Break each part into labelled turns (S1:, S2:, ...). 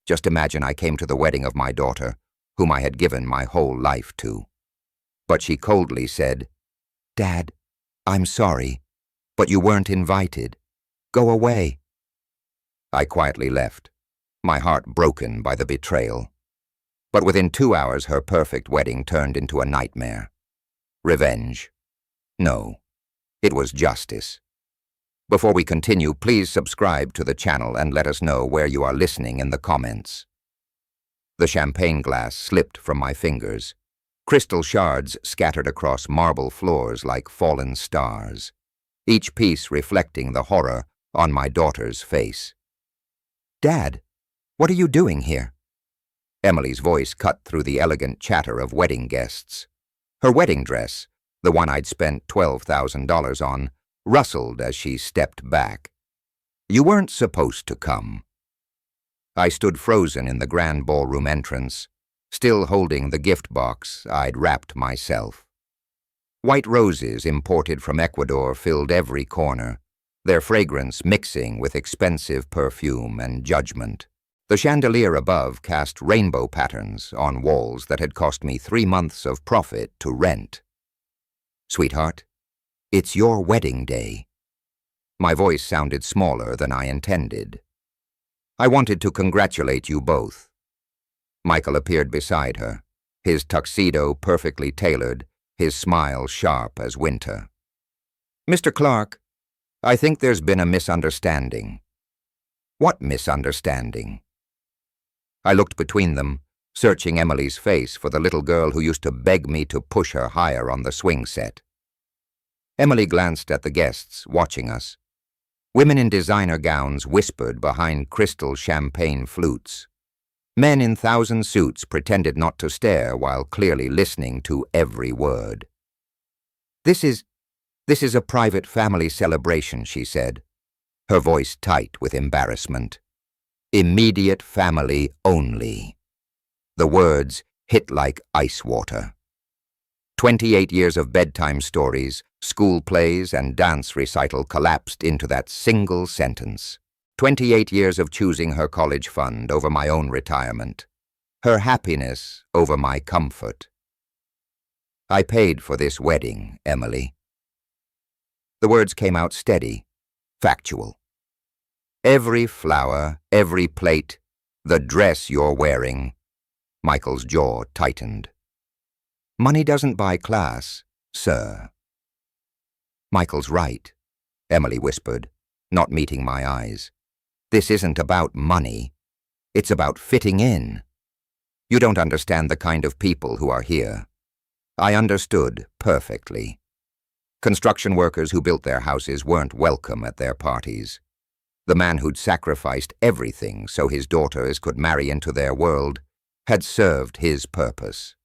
S1: Just imagine I came to the wedding of my daughter, whom I had given my whole life to. But she coldly said, "Dad, I'm sorry, but you weren't invited. Go away." I quietly left, my heart broken by the betrayal. But within 2 hours, her perfect wedding turned into a nightmare. Revenge. No, it was justice. Before we continue, please subscribe to the channel and let us know where you are listening in the comments. The champagne glass slipped from my fingers. Crystal shards scattered across marble floors like fallen stars, each piece reflecting the horror on my daughter's face. "Dad, what are you doing here?" Emily's voice cut through the elegant chatter of wedding guests. Her wedding dress, the one I'd spent $12,000 on, rustled as she stepped back. "You weren't supposed to come." I stood frozen in the grand ballroom entrance, still holding the gift box I'd wrapped myself. White roses imported from Ecuador filled every corner, their fragrance mixing with expensive perfume and judgment. The chandelier above cast rainbow patterns on walls that had cost me 3 months of profit to rent. "Sweetheart, it's your wedding day." My voice sounded smaller than I intended. "I wanted to congratulate you both." Michael appeared beside her, his tuxedo perfectly tailored, his smile sharp as winter. "Mr. Clark, I think there's been a misunderstanding." "What misunderstanding?" I looked between them, searching Emily's face for the little girl who used to beg me to push her higher on the swing set. Emily glanced at the guests, watching us. Women in designer gowns whispered behind crystal champagne flutes. Men in 1,000 suits pretended not to stare while clearly listening to every word. This is a private family celebration," she said, her voice tight with embarrassment. "Immediate family only." The words hit like ice water. 28 years of bedtime stories, school plays, and dance recital collapsed into that single sentence. 28 years of choosing her college fund over my own retirement. Her happiness over my comfort. "I paid for this wedding, Emily." The words came out steady, factual. "Every flower, every plate, the dress you're wearing." Michael's jaw tightened. "Money doesn't buy class, sir." "Michael's right," Emily whispered, not meeting my eyes. "This isn't about money. It's about fitting in. You don't understand the kind of people who are here." I understood perfectly. Construction workers who built their houses weren't welcome at their parties. The man who'd sacrificed everything so his daughters could marry into their world had served his purpose.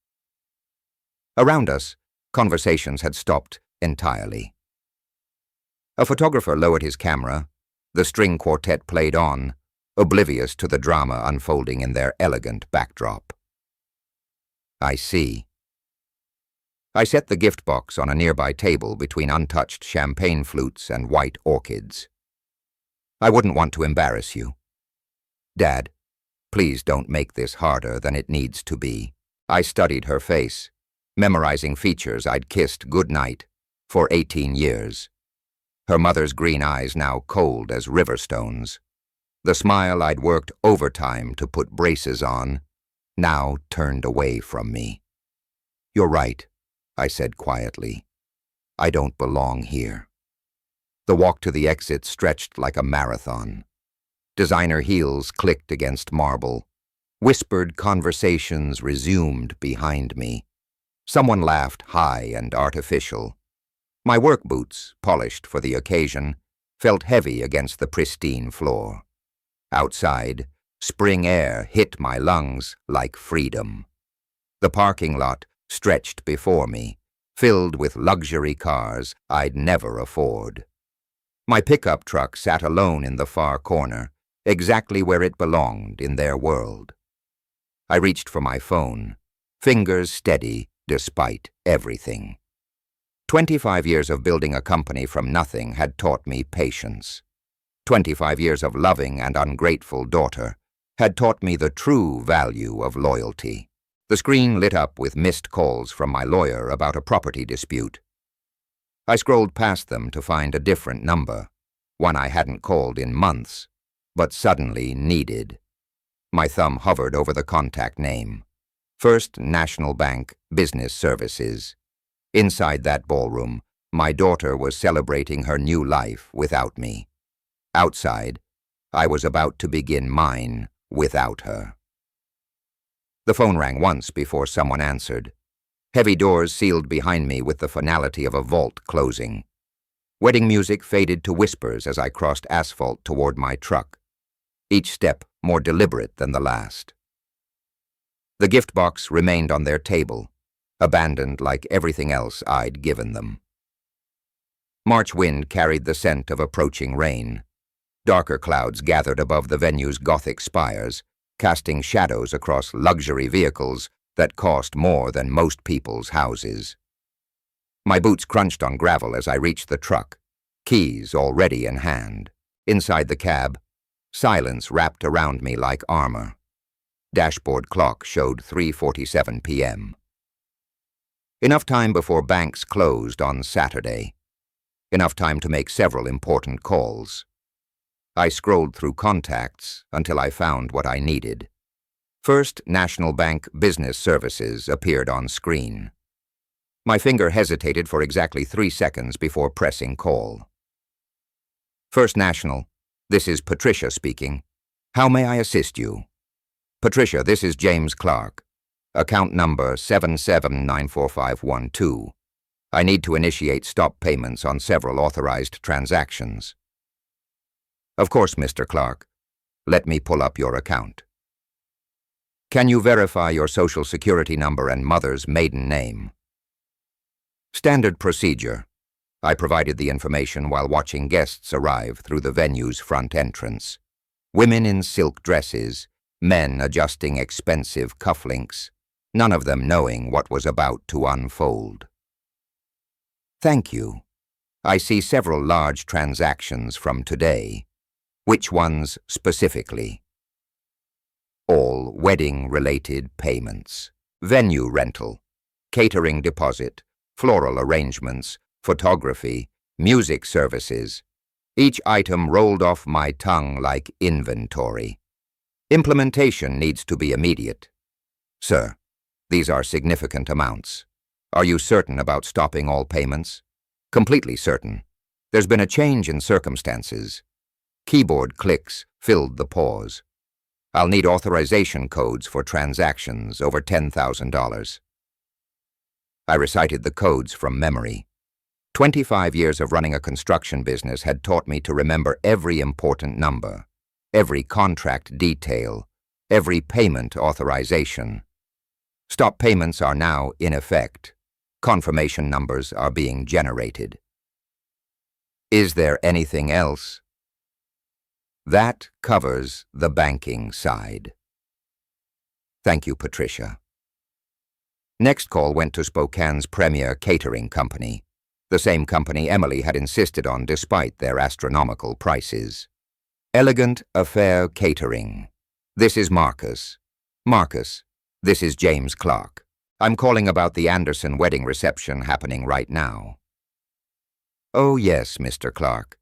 S1: Around us, conversations had stopped entirely. A photographer lowered his camera. The string quartet played on, oblivious to the drama unfolding in their elegant backdrop. "I see." I set the gift box on a nearby table between untouched champagne flutes and white orchids. "I wouldn't want to embarrass you. Dad, please don't make this harder than it needs to be." I studied her face, memorizing features I'd kissed goodnight for 18 years. Her mother's green eyes now cold as river stones. The smile I'd worked overtime to put braces on, now turned away from me. "You're right," I said quietly. "I don't belong here." The walk to the exit stretched like a marathon. Designer heels clicked against marble. Whispered conversations resumed behind me. Someone laughed high and artificial. My work boots, polished for the occasion, felt heavy against the pristine floor. Outside, spring air hit my lungs like freedom. The parking lot stretched before me, filled with luxury cars I'd never afford. My pickup truck sat alone in the far corner, exactly where it belonged in their world. I reached for my phone, fingers steady despite everything. 25 years of building a company from nothing had taught me patience. 25 years of loving an ungrateful daughter had taught me the true value of loyalty. The screen lit up with missed calls from my lawyer about a property dispute. I scrolled past them to find a different number, one I hadn't called in months, but suddenly needed. My thumb hovered over the contact name. First National Bank Business Services. Inside that ballroom, my daughter was celebrating her new life without me. Outside, I was about to begin mine without her. The phone rang once before someone answered. Heavy doors sealed behind me with the finality of a vault closing. Wedding music faded to whispers as I crossed asphalt toward my truck, each step more deliberate than the last. The gift box remained on their table, abandoned like everything else I'd given them. March wind carried the scent of approaching rain. Darker clouds gathered above the venue's Gothic spires, casting shadows across luxury vehicles that cost more than most people's houses. My boots crunched on gravel as I reached the truck, keys already in hand. Inside the cab, silence wrapped around me like armor. Dashboard clock showed 3:47 p.m. Enough time before banks closed on Saturday. Enough time to make several important calls. I scrolled through contacts until I found what I needed. First National Bank Business Services appeared on screen. My finger hesitated for exactly 3 seconds before pressing call. First National, this is Patricia speaking. How may I assist you? Patricia, this is James Clark. Account number 7794512. I need to initiate stop payments on several authorized transactions. Of course, Mr. Clark. Let me pull up your account. Can you verify your social security number and mother's maiden name? Standard procedure. I provided the information while watching guests arrive through the venue's front entrance. Women in silk dresses, men adjusting expensive cufflinks, none of them knowing what was about to unfold. Thank you. I see several large transactions from today. Which ones specifically? All wedding-related payments. Venue rental, catering deposit, floral arrangements, photography, music services. Each item rolled off my tongue like inventory. Implementation needs to be immediate. Sir, these are significant amounts. Are you certain about stopping all payments? Completely certain. There's been a change in circumstances. Keyboard clicks filled the pause. I'll need authorization codes for transactions over $10,000. I recited the codes from memory. 25 years of running a construction business had taught me to remember every important number, every contract detail, every payment authorization. Stop payments are now in effect. Confirmation numbers are being generated. Is there anything else? That covers the banking side. Thank you, Patricia. Next call went to Spokane's premier catering company, the same company Emily had insisted on despite their astronomical prices. Elegant Affair Catering. This is Marcus. Marcus, this is James Clark. I'm calling about the Anderson wedding reception happening right now. Oh yes, Mr. Clark.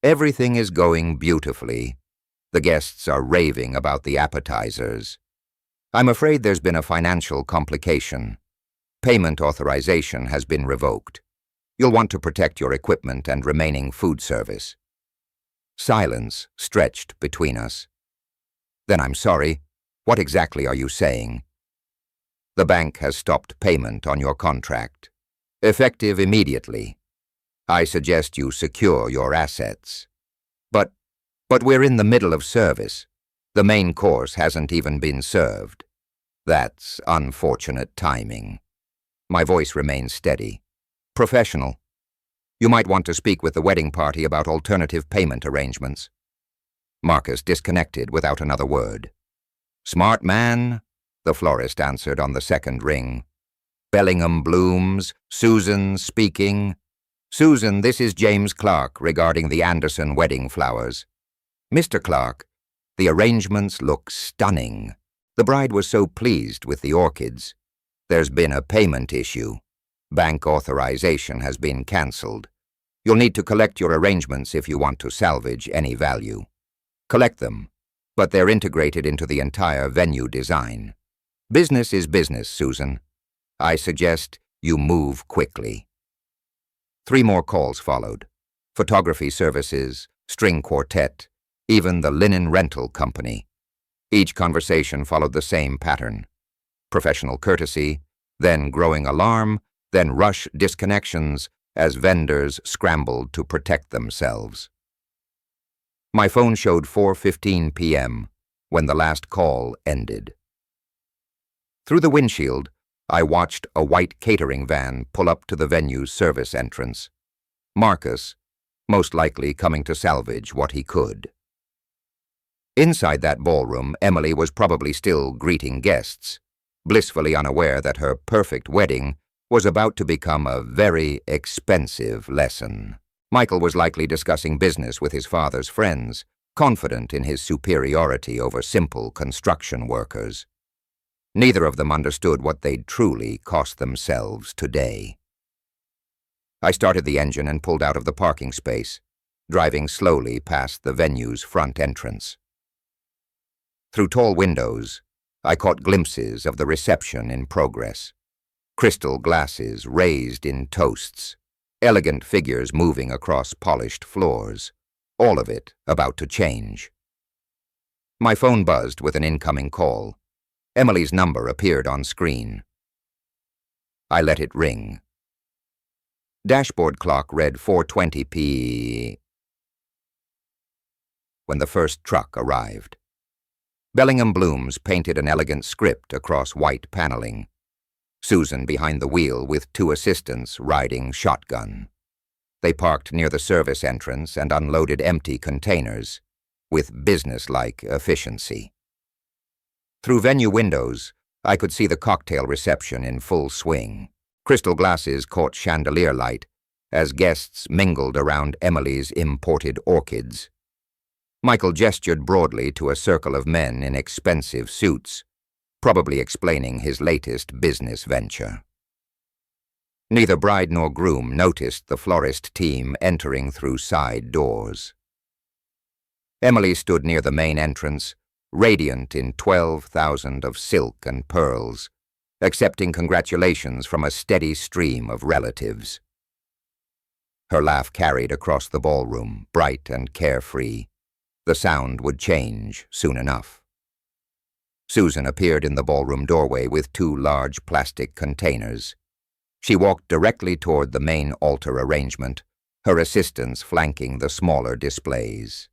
S1: Everything is going beautifully. The guests are raving about the appetizers. I'm afraid there's been a financial complication. Payment authorization has been revoked. You'll want to protect your equipment and remaining food service. Silence stretched between us. Then I'm sorry. What exactly are you saying? The bank has stopped payment on your contract. Effective immediately. I suggest you secure your assets. But we're in the middle of service. The main course hasn't even been served. That's unfortunate timing. My voice remains steady. Professional. You might want to speak with the wedding party about alternative payment arrangements. Marcus disconnected without another word. Smart man, the florist answered on the second ring. Bellingham Blooms, Susan speaking. Susan, this is James Clark regarding the Anderson wedding flowers. Mr. Clark, The arrangements look stunning. The bride was so pleased with the orchids. There's been a payment issue. Bank authorization has been cancelled. You'll need to collect your arrangements if you want to salvage any value. Collect them, but they're integrated into the entire venue design. Business is business, Susan. I suggest you move quickly. 3 more calls followed. Photography services, string quartet, even the linen rental company. Each conversation followed the same pattern. Professional courtesy, then growing alarm, then rush disconnections as vendors scrambled to protect themselves. My phone showed 4:15 p.m. when the last call ended. Through the windshield, I watched a white catering van pull up to the venue's service entrance. Marcus, most likely coming to salvage what he could. Inside that ballroom, Emily was probably still greeting guests, blissfully unaware that her perfect wedding was about to become a very expensive lesson. Michael was likely discussing business with his father's friends, confident in his superiority over simple construction workers. Neither of them understood what they'd truly cost themselves today. I started the engine and pulled out of the parking space, driving slowly past the venue's front entrance. Through tall windows, I caught glimpses of the reception in progress. Crystal glasses raised in toasts, elegant figures moving across polished floors, all of it about to change. My phone buzzed with an incoming call. Emily's number appeared on screen. I let it ring. Dashboard clock read 4:20 p.m. when the first truck arrived. Bellingham Blooms painted an elegant script across white paneling. Susan behind the wheel with 2 assistants riding shotgun. They parked near the service entrance and unloaded empty containers with business-like efficiency. Through venue windows, I could see the cocktail reception in full swing. Crystal glasses caught chandelier light as guests mingled around Emily's imported orchids. Michael gestured broadly to a circle of men in expensive suits, probably explaining his latest business venture. Neither bride nor groom noticed the florist team entering through side doors. Emily stood near the main entrance, radiant in 12,000 of silk and pearls, accepting congratulations from a steady stream of relatives. Her laugh carried across the ballroom, bright and carefree. The sound would change soon enough. Susan appeared in the ballroom doorway with 2 large plastic containers. She walked directly toward the main altar arrangement, her assistants flanking the smaller displays.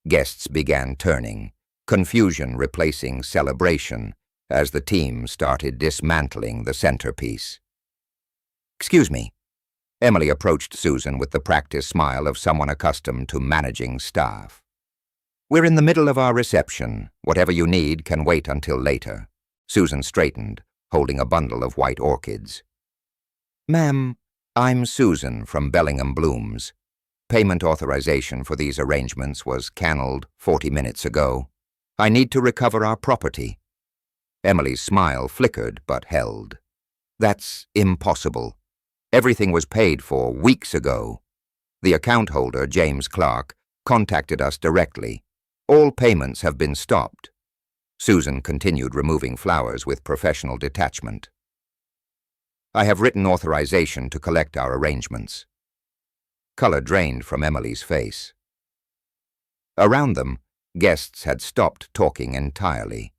S1: Guests began turning, confusion replacing celebration as the team started dismantling the centerpiece. "Excuse me." Emily approached Susan with the practiced smile of someone accustomed to managing staff. "We're in the middle of our reception. Whatever you need can wait until later." Susan straightened, holding a bundle of white orchids. "Ma'am, I'm Susan from Bellingham Blooms. Payment authorization for these arrangements was canceled 40 minutes ago. I need to recover our property." Emily's smile flickered but held. "That's impossible. Everything was paid for weeks ago. The account holder, James Clark, contacted us directly. All payments have been stopped." Susan continued removing flowers with professional detachment. "I have written authorization to collect our arrangements." Color drained from Emily's face. Around them, guests had stopped talking entirely.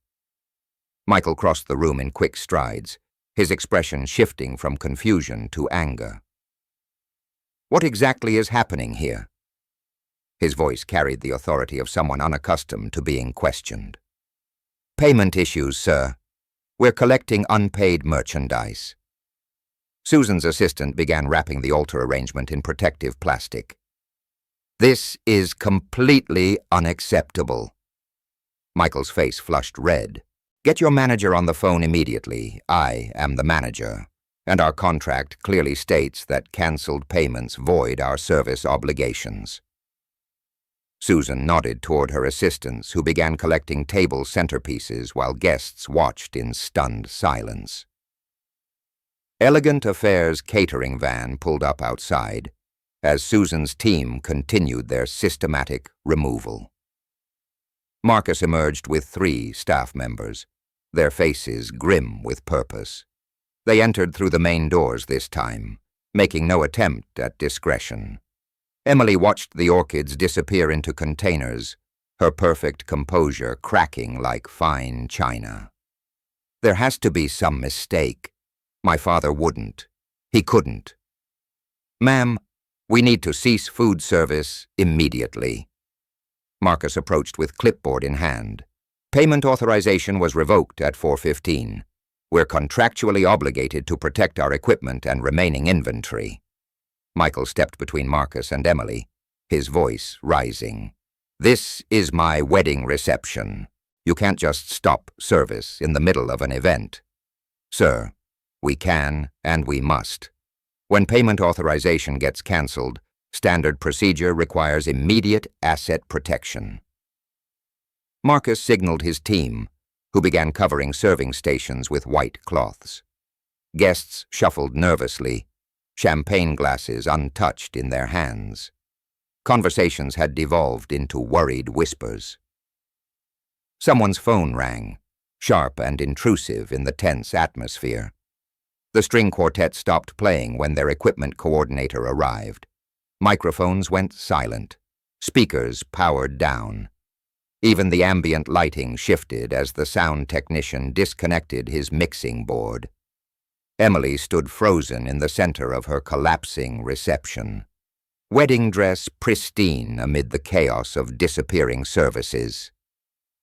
S1: Michael crossed the room in quick strides, his expression shifting from confusion to anger. "What exactly is happening here?" His voice carried the authority of someone unaccustomed to being questioned. "Payment issues, sir. We're collecting unpaid merchandise." Susan's assistant began wrapping the altar arrangement in protective plastic. "This is completely unacceptable." Michael's face flushed red. "Get your manager on the phone immediately. I am the manager, and our contract clearly states that cancelled payments void our service obligations." Susan nodded toward her assistants, who began collecting table centerpieces while guests watched in stunned silence. Elegant Affairs' catering van pulled up outside as Susan's team continued their systematic removal. Marcus emerged with 3 staff members, their faces grim with purpose. They entered through the main doors this time, making no attempt at discretion. Emily watched the orchids disappear into containers, her perfect composure cracking like fine china. There has to be some mistake. My father wouldn't. He couldn't. Ma'am, we need to cease food service immediately. Marcus approached with clipboard in hand. Payment authorization was revoked at 4:15. We're contractually obligated to protect our equipment and remaining inventory. Michael stepped between Marcus and Emily, his voice rising. This is my wedding reception. You can't just stop service in the middle of an event. Sir, we can and we must. When payment authorization gets canceled, standard procedure requires immediate asset protection. Marcus signaled his team, who began covering serving stations with white cloths. Guests shuffled nervously, champagne glasses untouched in their hands. Conversations had devolved into worried whispers. Someone's phone rang, sharp and intrusive in the tense atmosphere. The string quartet stopped playing when their equipment coordinator arrived. Microphones went silent. Speakers powered down. Even the ambient lighting shifted as the sound technician disconnected his mixing board. Emily stood frozen in the center of her collapsing reception. Wedding dress pristine amid the chaos of disappearing services.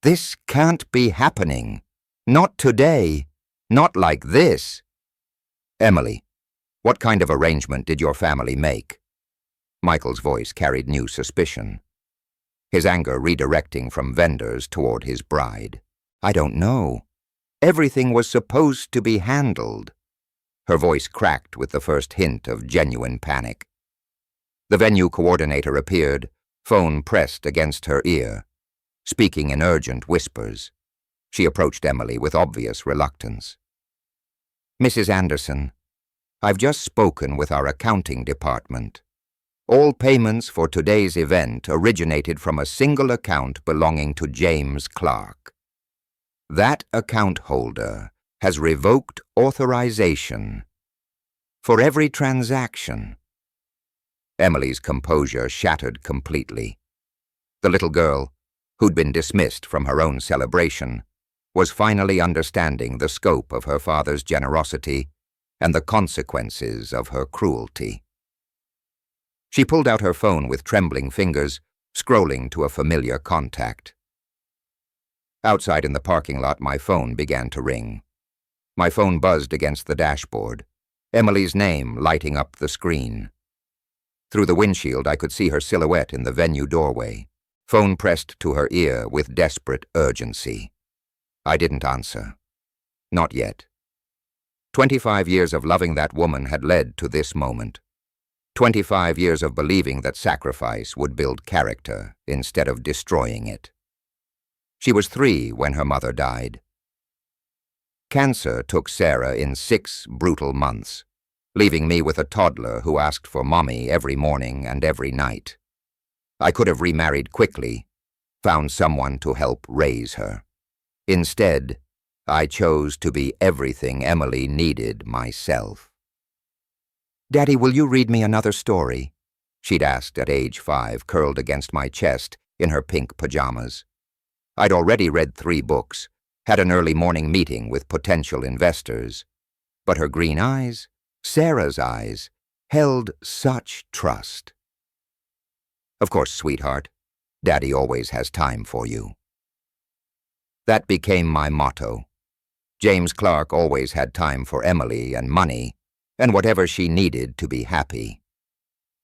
S1: This can't be happening. Not today. Not like this. Emily, what kind of arrangement did your family make? Michael's voice carried new suspicion, his anger redirecting from vendors toward his bride. I don't know. Everything was supposed to be handled. Her voice cracked with the first hint of genuine panic. The venue coordinator appeared, phone pressed against her ear, speaking in urgent whispers. She approached Emily with obvious reluctance. Mrs. Anderson, I've just spoken with our accounting department. All payments for today's event originated from a single account belonging to James Clark. That account holder has revoked authorization for every transaction. Emily's composure shattered completely. The little girl, who'd been dismissed from her own celebration, was finally understanding the scope of her father's generosity and the consequences of her cruelty. She pulled out her phone with trembling fingers, scrolling to a familiar contact. Outside in the parking lot, my phone began to ring. My phone buzzed against the dashboard, Emily's name lighting up the screen. Through the windshield, I could see her silhouette in the venue doorway, phone pressed to her ear with desperate urgency. I didn't answer. Not yet. 25 years of loving that woman had led to this moment. 25 years of believing that sacrifice would build character instead of destroying it. She was 3 when her mother died. Cancer took Sarah in 6 brutal months, leaving me with a toddler who asked for mommy every morning and every night. I could have remarried quickly, found someone to help raise her. Instead, I chose to be everything Emily needed myself. Daddy, will you read me another story? She'd asked at age 5, curled against my chest in her pink pajamas. I'd already read 3 books, had an early morning meeting with potential investors, but her green eyes, Sarah's eyes, held such trust. Of course, sweetheart, Daddy always has time for you. That became my motto. James Clark always had time for Emily and money, and whatever she needed to be happy.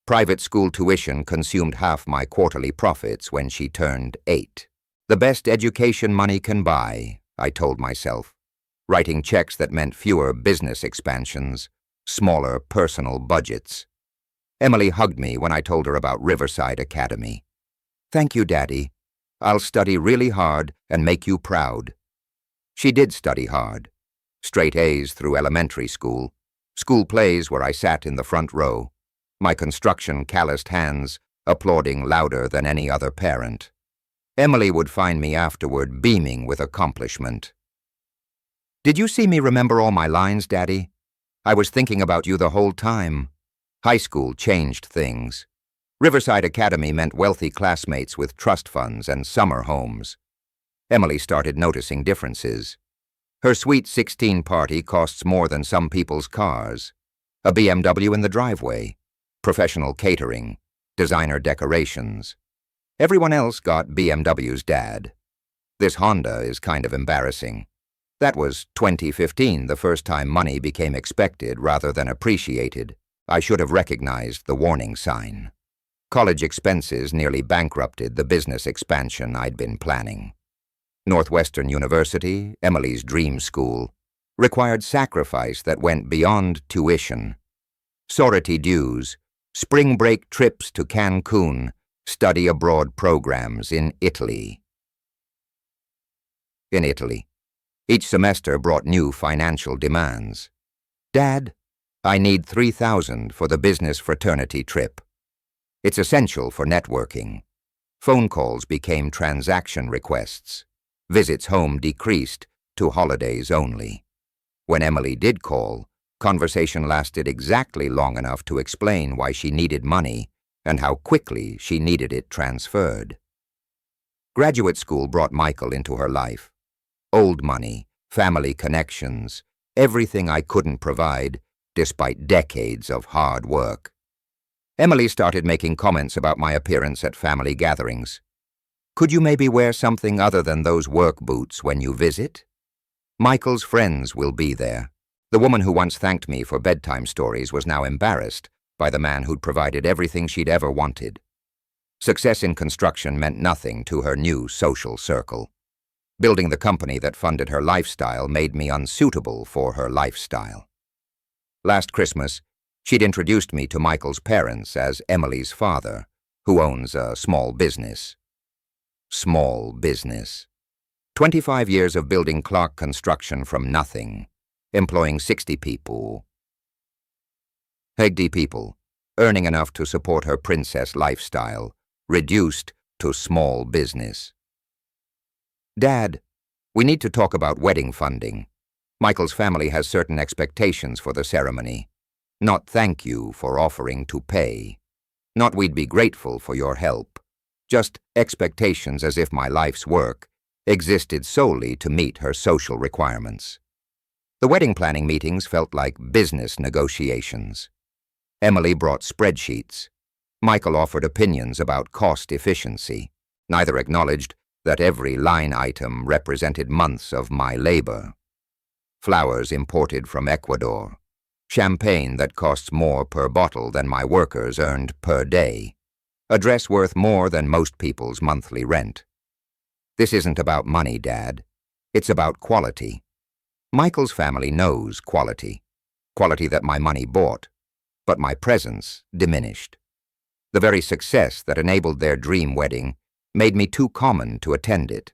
S1: Private school tuition consumed half my quarterly profits when she turned 8. The best education money can buy, I told myself, writing checks that meant fewer business expansions, smaller personal budgets. Emily hugged me when I told her about Riverside Academy. "Thank you, Daddy. I'll study really hard and make you proud." She did study hard. Straight A's through elementary school, school plays where I sat in the front row, my construction calloused hands applauding louder than any other parent. Emily would find me afterward beaming with accomplishment. "Did you see me remember all my lines, Daddy? I was thinking about you the whole time." High school changed things. Riverside Academy meant wealthy classmates with trust funds and summer homes. Emily started noticing differences. Her Sweet 16 party costs more than some people's cars. A BMW in the driveway, professional catering, designer decorations. Everyone else got BMW's dad. This Honda is kind of embarrassing. That was 2015, the first time money became expected rather than appreciated. I should have recognized the warning sign. College expenses nearly bankrupted the business expansion I'd been planning. Northwestern University, Emily's dream school, required sacrifice that went beyond tuition. Sorority dues, spring break trips to Cancun, study abroad programs in Italy. Each semester brought new financial demands. "Dad, I need $3,000 for the business fraternity trip." It's essential for networking. Phone calls became transaction requests. Visits home decreased to holidays only. When Emily did call, conversation lasted exactly long enough to explain why she needed money and how quickly she needed it transferred. Graduate school brought Michael into her life. Old money, family connections, everything I couldn't provide, despite decades of hard work. Emily started making comments about my appearance at family gatherings. "Could you maybe wear something other than those work boots when you visit?" Michael's friends will be there. The woman who once thanked me for bedtime stories was now embarrassed by the man who'd provided everything she'd ever wanted. Success in construction meant nothing to her new social circle. Building the company that funded her lifestyle made me unsuitable for her lifestyle. Last Christmas, she'd introduced me to Michael's parents as Emily's father, who owns a small business. Small business. 25 years of building Clark construction from nothing, employing 60 people. Earning enough to support her princess lifestyle, reduced to small business. "Dad, we need to talk about wedding funding. Michael's family has certain expectations for the ceremony. Not thank you for offering to pay. Not we'd be grateful for your help. Just expectations as if my life's work existed solely to meet her social requirements." The wedding planning meetings felt like business negotiations. Emily brought spreadsheets. Michael offered opinions about cost efficiency. Neither acknowledged that every line item represented months of my labor. Flowers imported from Ecuador. Champagne that costs more per bottle than my workers earned per day. A dress worth more than most people's monthly rent. "This isn't about money, Dad. It's about quality." Michael's family knows quality. Quality that my money bought, but my presence diminished. The very success that enabled their dream wedding made me too common to attend it.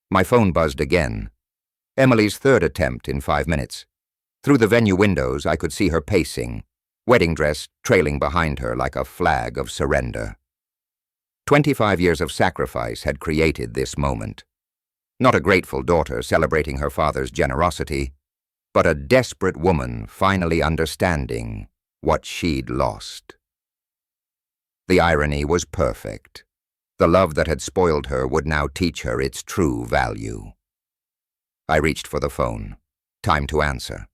S1: My phone buzzed again. Emily's third attempt in 5 minutes. Through the venue windows, I could see her pacing, wedding dress trailing behind her like a flag of surrender. 25 years of sacrifice had created this moment. Not a grateful daughter celebrating her father's generosity, but a desperate woman finally understanding what she'd lost. The irony was perfect. The love that had spoiled her would now teach her its true value. I reached for the phone. Time to answer.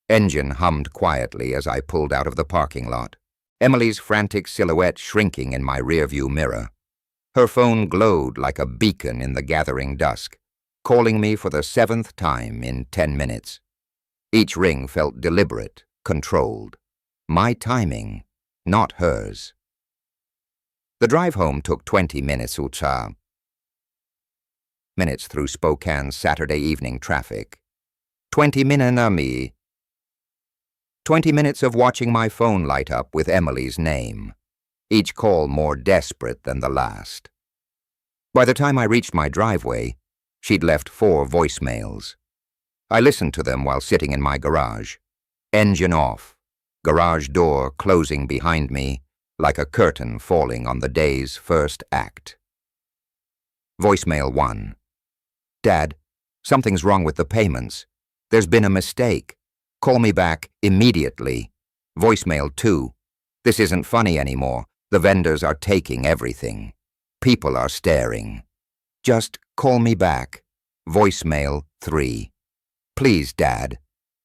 S1: Engine hummed quietly as I pulled out of the parking lot, Emily's frantic silhouette shrinking in my rearview mirror. Her phone glowed like a beacon in the gathering dusk, calling me for the 7th time in 10 minutes. Each ring felt deliberate, controlled. My timing, not hers. The drive home took 20 minutes minutes through Spokane's Saturday evening traffic. 20 minutes 20 minutes of watching my phone light up with Emily's name. each call more desperate than the last. By the time I reached my driveway, she'd left 4 voicemails. I listened to them while sitting in my garage. Engine off, garage door closing behind me like a curtain falling on the day's first act. Voicemail 1. Dad, something's wrong with the payments. There's been a mistake. Call me back immediately. Voicemail 2. This isn't funny anymore. The vendors are taking everything. People are staring. Just call me back. Voicemail 3. Please, Dad.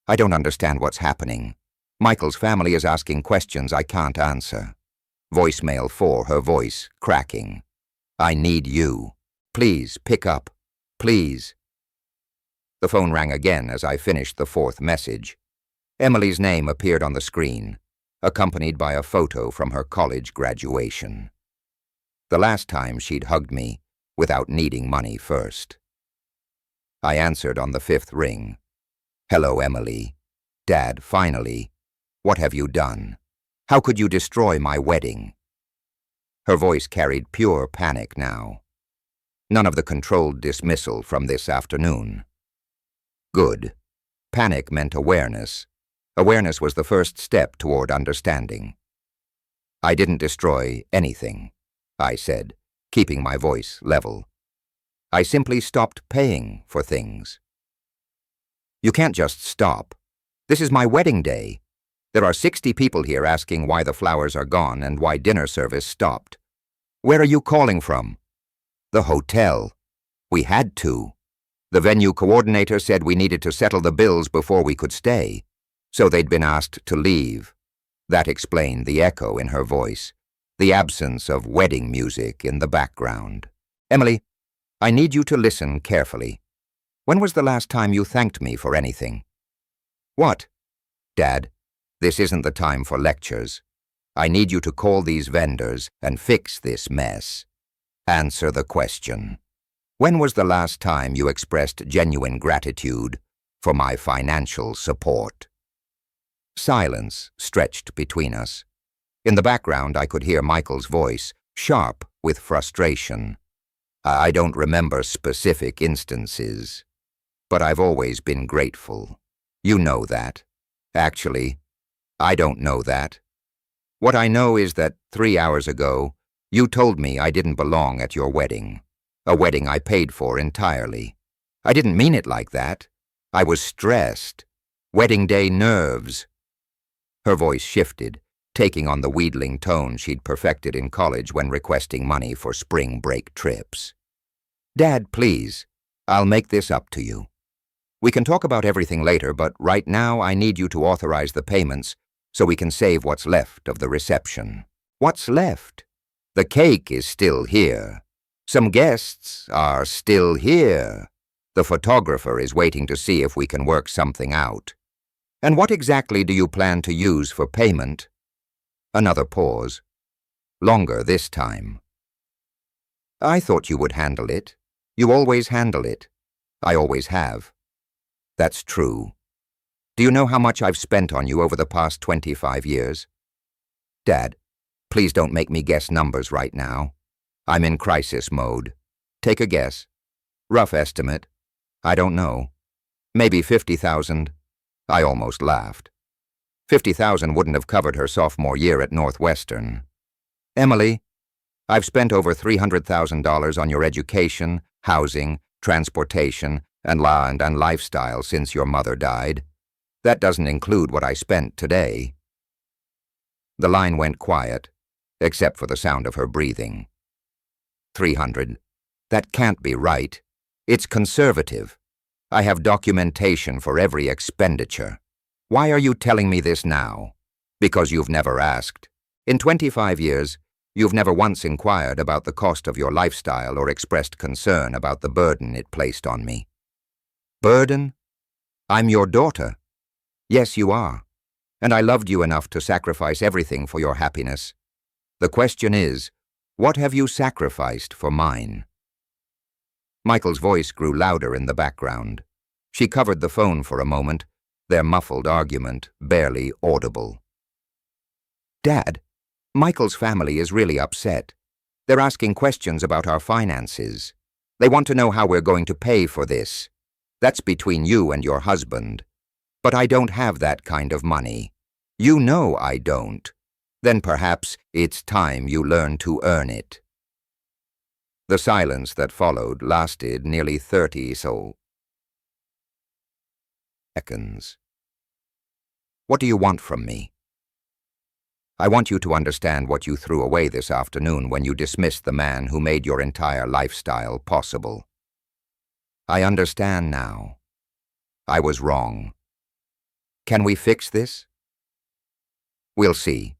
S1: I don't understand what's happening. Michael's family is asking questions I can't answer. Voicemail 4, her voice cracking. I need you. Please pick up. Please. The phone rang again as I finished the 4th message. Emily's name appeared on the screen, accompanied by a photo from her college graduation. The last time she'd hugged me without needing money first. I answered on the 5th ring. Hello, Emily. Dad, finally. What have you done? How could you destroy my wedding? Her voice carried pure panic now. None of the controlled dismissal from this afternoon. Good. Panic meant awareness. Awareness was the first step toward understanding. I didn't destroy anything, I said, keeping my voice level. I simply stopped paying for things. You can't just stop. This is my wedding day. There are 60 people here asking why the flowers are gone and why dinner service stopped. Where are you calling from? The hotel. We had to. The venue coordinator said we needed to settle the bills before we could stay, so they'd been asked to leave. That explained the echo in her voice, the absence of wedding music in the background. Emily, I need you to listen carefully. When was the last time you thanked me for anything? What? Dad, this isn't the time for lectures. I need you to call these vendors and fix this mess. Answer the question. When was the last time you expressed genuine gratitude for my financial support? Silence stretched between us. In the background, I could hear Michael's voice, sharp with frustration. I don't remember specific instances, but I've always been grateful. You know that. Actually, I don't know that. What I know is that 3 hours ago, you told me I didn't belong at your wedding, a wedding I paid for entirely. I didn't mean it like that. I was stressed. Wedding day nerves. Her voice shifted, taking on the wheedling tone she'd perfected in college when requesting money for spring break trips. Dad, please, I'll make this up to you. We can talk about everything later, but right now I need you to authorize the payments so we can save what's left of the reception. What's left? The cake is still here. Some guests are still here. The photographer is waiting to see if we can work something out. And what exactly do you plan to use for payment? Another pause. Longer this time. I thought you would handle it. You always handle it. I always have. That's true. Do you know how much I've spent on you over the past 25 years? Dad, please don't make me guess numbers right now. I'm in crisis mode. Take a guess. Rough estimate. I don't know. Maybe 50,000. I almost laughed. 50,000 wouldn't have covered her sophomore year at Northwestern. Emily, I've spent over $300,000 on your education, housing, transportation, and land and lifestyle since your mother died. That doesn't include what I spent today. The line went quiet, except for the sound of her breathing. 300. That can't be right. It's conservative. I have documentation for every expenditure. Why are you telling me this now? Because you've never asked. In 25 years, you've never once inquired about the cost of your lifestyle or expressed concern about the burden it placed on me. Burden? I'm your daughter. Yes, you are. And I loved you enough to sacrifice everything for your happiness. The question is, what have you sacrificed for mine? Michael's voice grew louder in the background. She covered the phone for a moment, their muffled argument barely audible. Dad, Michael's family is really upset. They're asking questions about our finances. They want to know how we're going to pay for this. That's between you and your husband. But I don't have that kind of money. You know I don't. Then perhaps it's time you learn to earn it." The silence that followed lasted nearly 30 seconds. "What do you want from me?" "I want you to understand what you threw away this afternoon when you dismissed the man who made your entire lifestyle possible. I understand now. I was wrong. Can we fix this?" "We'll see.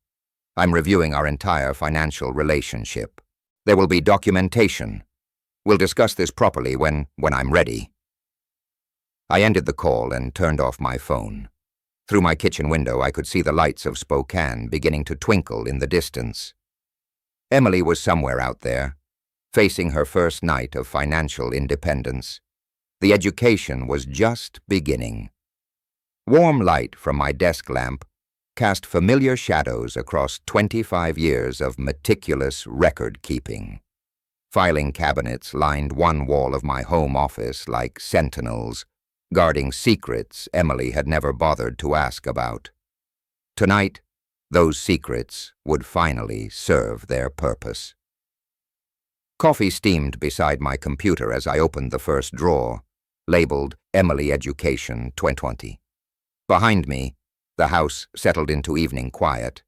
S1: I'm reviewing our entire financial relationship. There will be documentation. We'll discuss this properly when I'm ready." I ended the call and turned off my phone. Through my kitchen window, I could see the lights of Spokane beginning to twinkle in the distance. Emily was somewhere out there, facing her first night of financial independence. The education was just beginning. Warm light from my desk lamp cast familiar shadows across 25 years of meticulous record-keeping. Filing cabinets lined one wall of my home office like sentinels, guarding secrets Emily had never bothered to ask about. Tonight, those secrets would finally serve their purpose. Coffee steamed beside my computer as I opened the first drawer, labeled Emily Education 2020. Behind me, the house settled into evening quiet,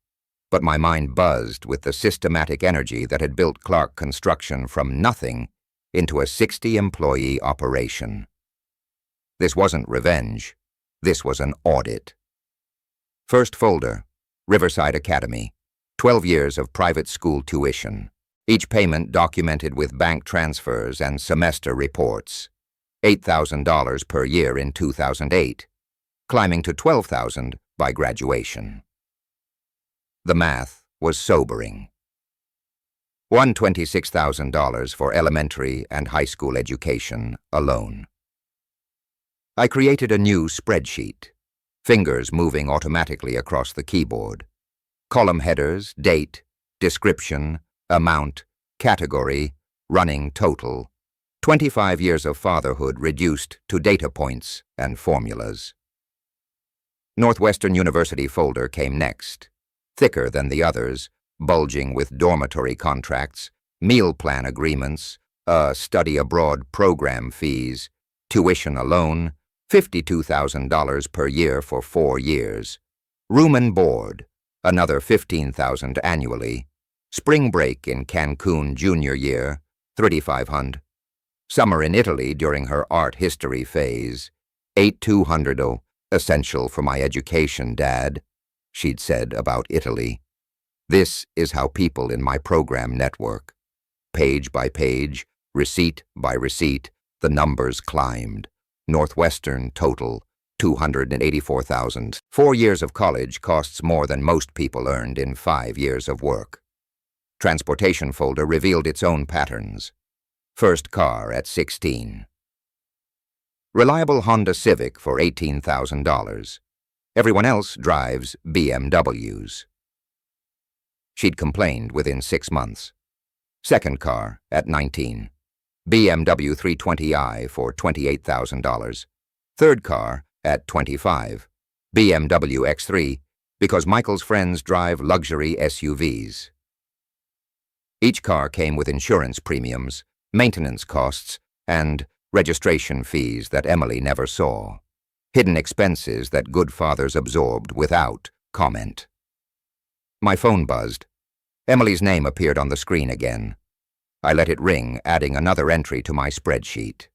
S1: but my mind buzzed with the systematic energy that had built Clark Construction from nothing into a 60-employee operation. This wasn't revenge. This was an audit. First folder, Riverside Academy, 12 years of private school tuition, each payment documented with bank transfers and semester reports, $8,000 per year in 2008, climbing to $12,000 by graduation. The math was sobering. $126,000 for elementary and high school education alone. I created a new spreadsheet, fingers moving automatically across the keyboard. Column headers, date, description, amount, category, running total. 25 years of fatherhood reduced to data points and formulas. Northwestern University folder came next, thicker than the others, bulging with dormitory contracts, meal plan agreements, study abroad program fees, tuition alone, $52,000 per year for 4 years, room and board, another $15,000 annually, spring break in Cancun junior year, $3,500, summer in Italy during her art history phase, $8,200, essential for my education, Dad, she'd said about Italy. This is how people in my program network. Page by page, receipt by receipt, the numbers climbed. Northwestern total, $284,000. 4 years of college costs more than most people earned in 5 years of work. Transportation folder revealed its own patterns. First car at 16. Reliable Honda Civic for $18,000. Everyone else drives BMWs. She'd complained within 6 months. Second car at 19. BMW 320i for $28,000. Third car at 25. BMW X3 because Michael's friends drive luxury SUVs. Each car came with insurance premiums, maintenance costs, and registration fees that Emily never saw. Hidden expenses that good fathers absorbed without comment. My phone buzzed. Emily's name appeared on the screen again. I let it ring, adding another entry to my spreadsheet.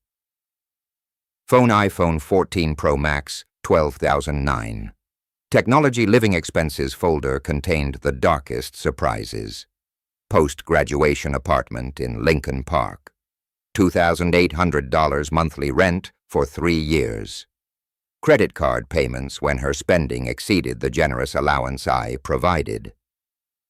S1: Phone iPhone 14 Pro Max, $12,009. Technology living expenses folder contained the darkest surprises. Post-graduation apartment in Lincoln Park. $2,800 monthly rent for 3 years. Credit card payments when her spending exceeded the generous allowance I provided.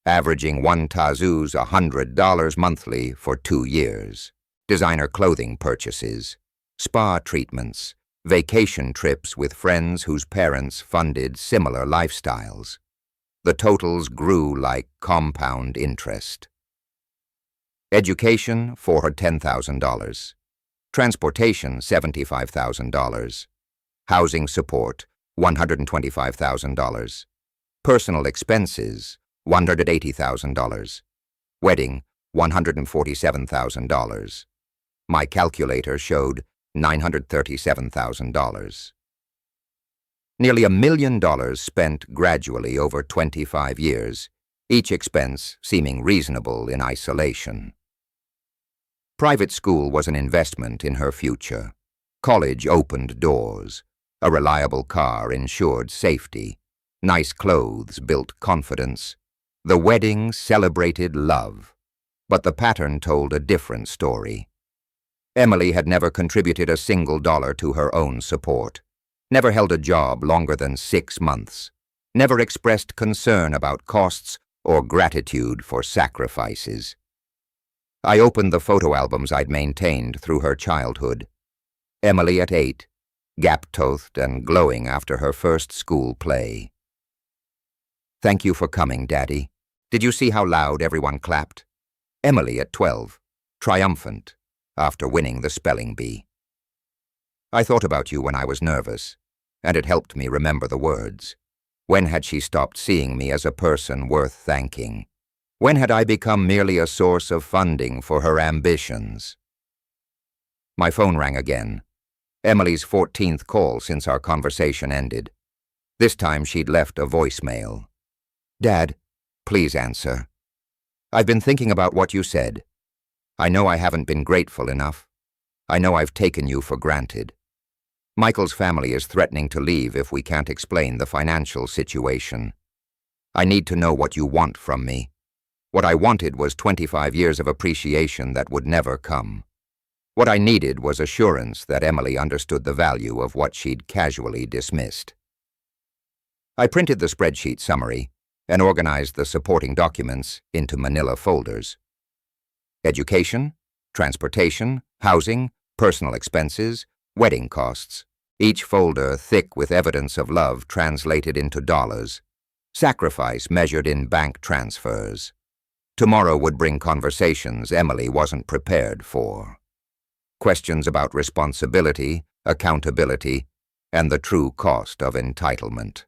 S1: Averaging $1,100 monthly for 2 years. Designer clothing purchases. Spa treatments. Vacation trips with friends whose parents funded similar lifestyles. The totals grew like compound interest. Education, $410,000. Transportation, $75,000. Housing support, $125,000. Personal expenses, $180,000. Wedding, $147,000. My calculator showed $937,000. Nearly $1 million spent gradually over 25 years, each expense seeming reasonable in isolation. Private school was an investment in her future. College opened doors. A reliable car ensured safety. Nice clothes built confidence. The wedding celebrated love. But the pattern told a different story. Emily had never contributed a single dollar to her own support. Never held a job longer than 6 months. Never expressed concern about costs or gratitude for sacrifices. I opened the photo albums I'd maintained through her childhood. Emily at 8, gap-toothed and glowing after her first school play. Thank you for coming, Daddy. Did you see how loud everyone clapped? Emily at 12, triumphant, after winning the spelling bee. I thought about you when I was nervous, and it helped me remember the words. When had she stopped seeing me as a person worth thanking? When had I become merely a source of funding for her ambitions? My phone rang again. Emily's 14th call since our conversation ended. This time she'd left a voicemail. Dad, please answer. I've been thinking about what you said. I know I haven't been grateful enough. I know I've taken you for granted. Michael's family is threatening to leave if we can't explain the financial situation. I need to know what you want from me. What I wanted was 25 years of appreciation that would never come. What I needed was assurance that Emily understood the value of what she'd casually dismissed. I printed the spreadsheet summary and organized the supporting documents into manila folders. Education, transportation, housing, personal expenses, wedding costs, each folder thick with evidence of love translated into dollars, sacrifice measured in bank transfers. Tomorrow would bring conversations Emily wasn't prepared for. Questions about responsibility, accountability, and the true cost of entitlement.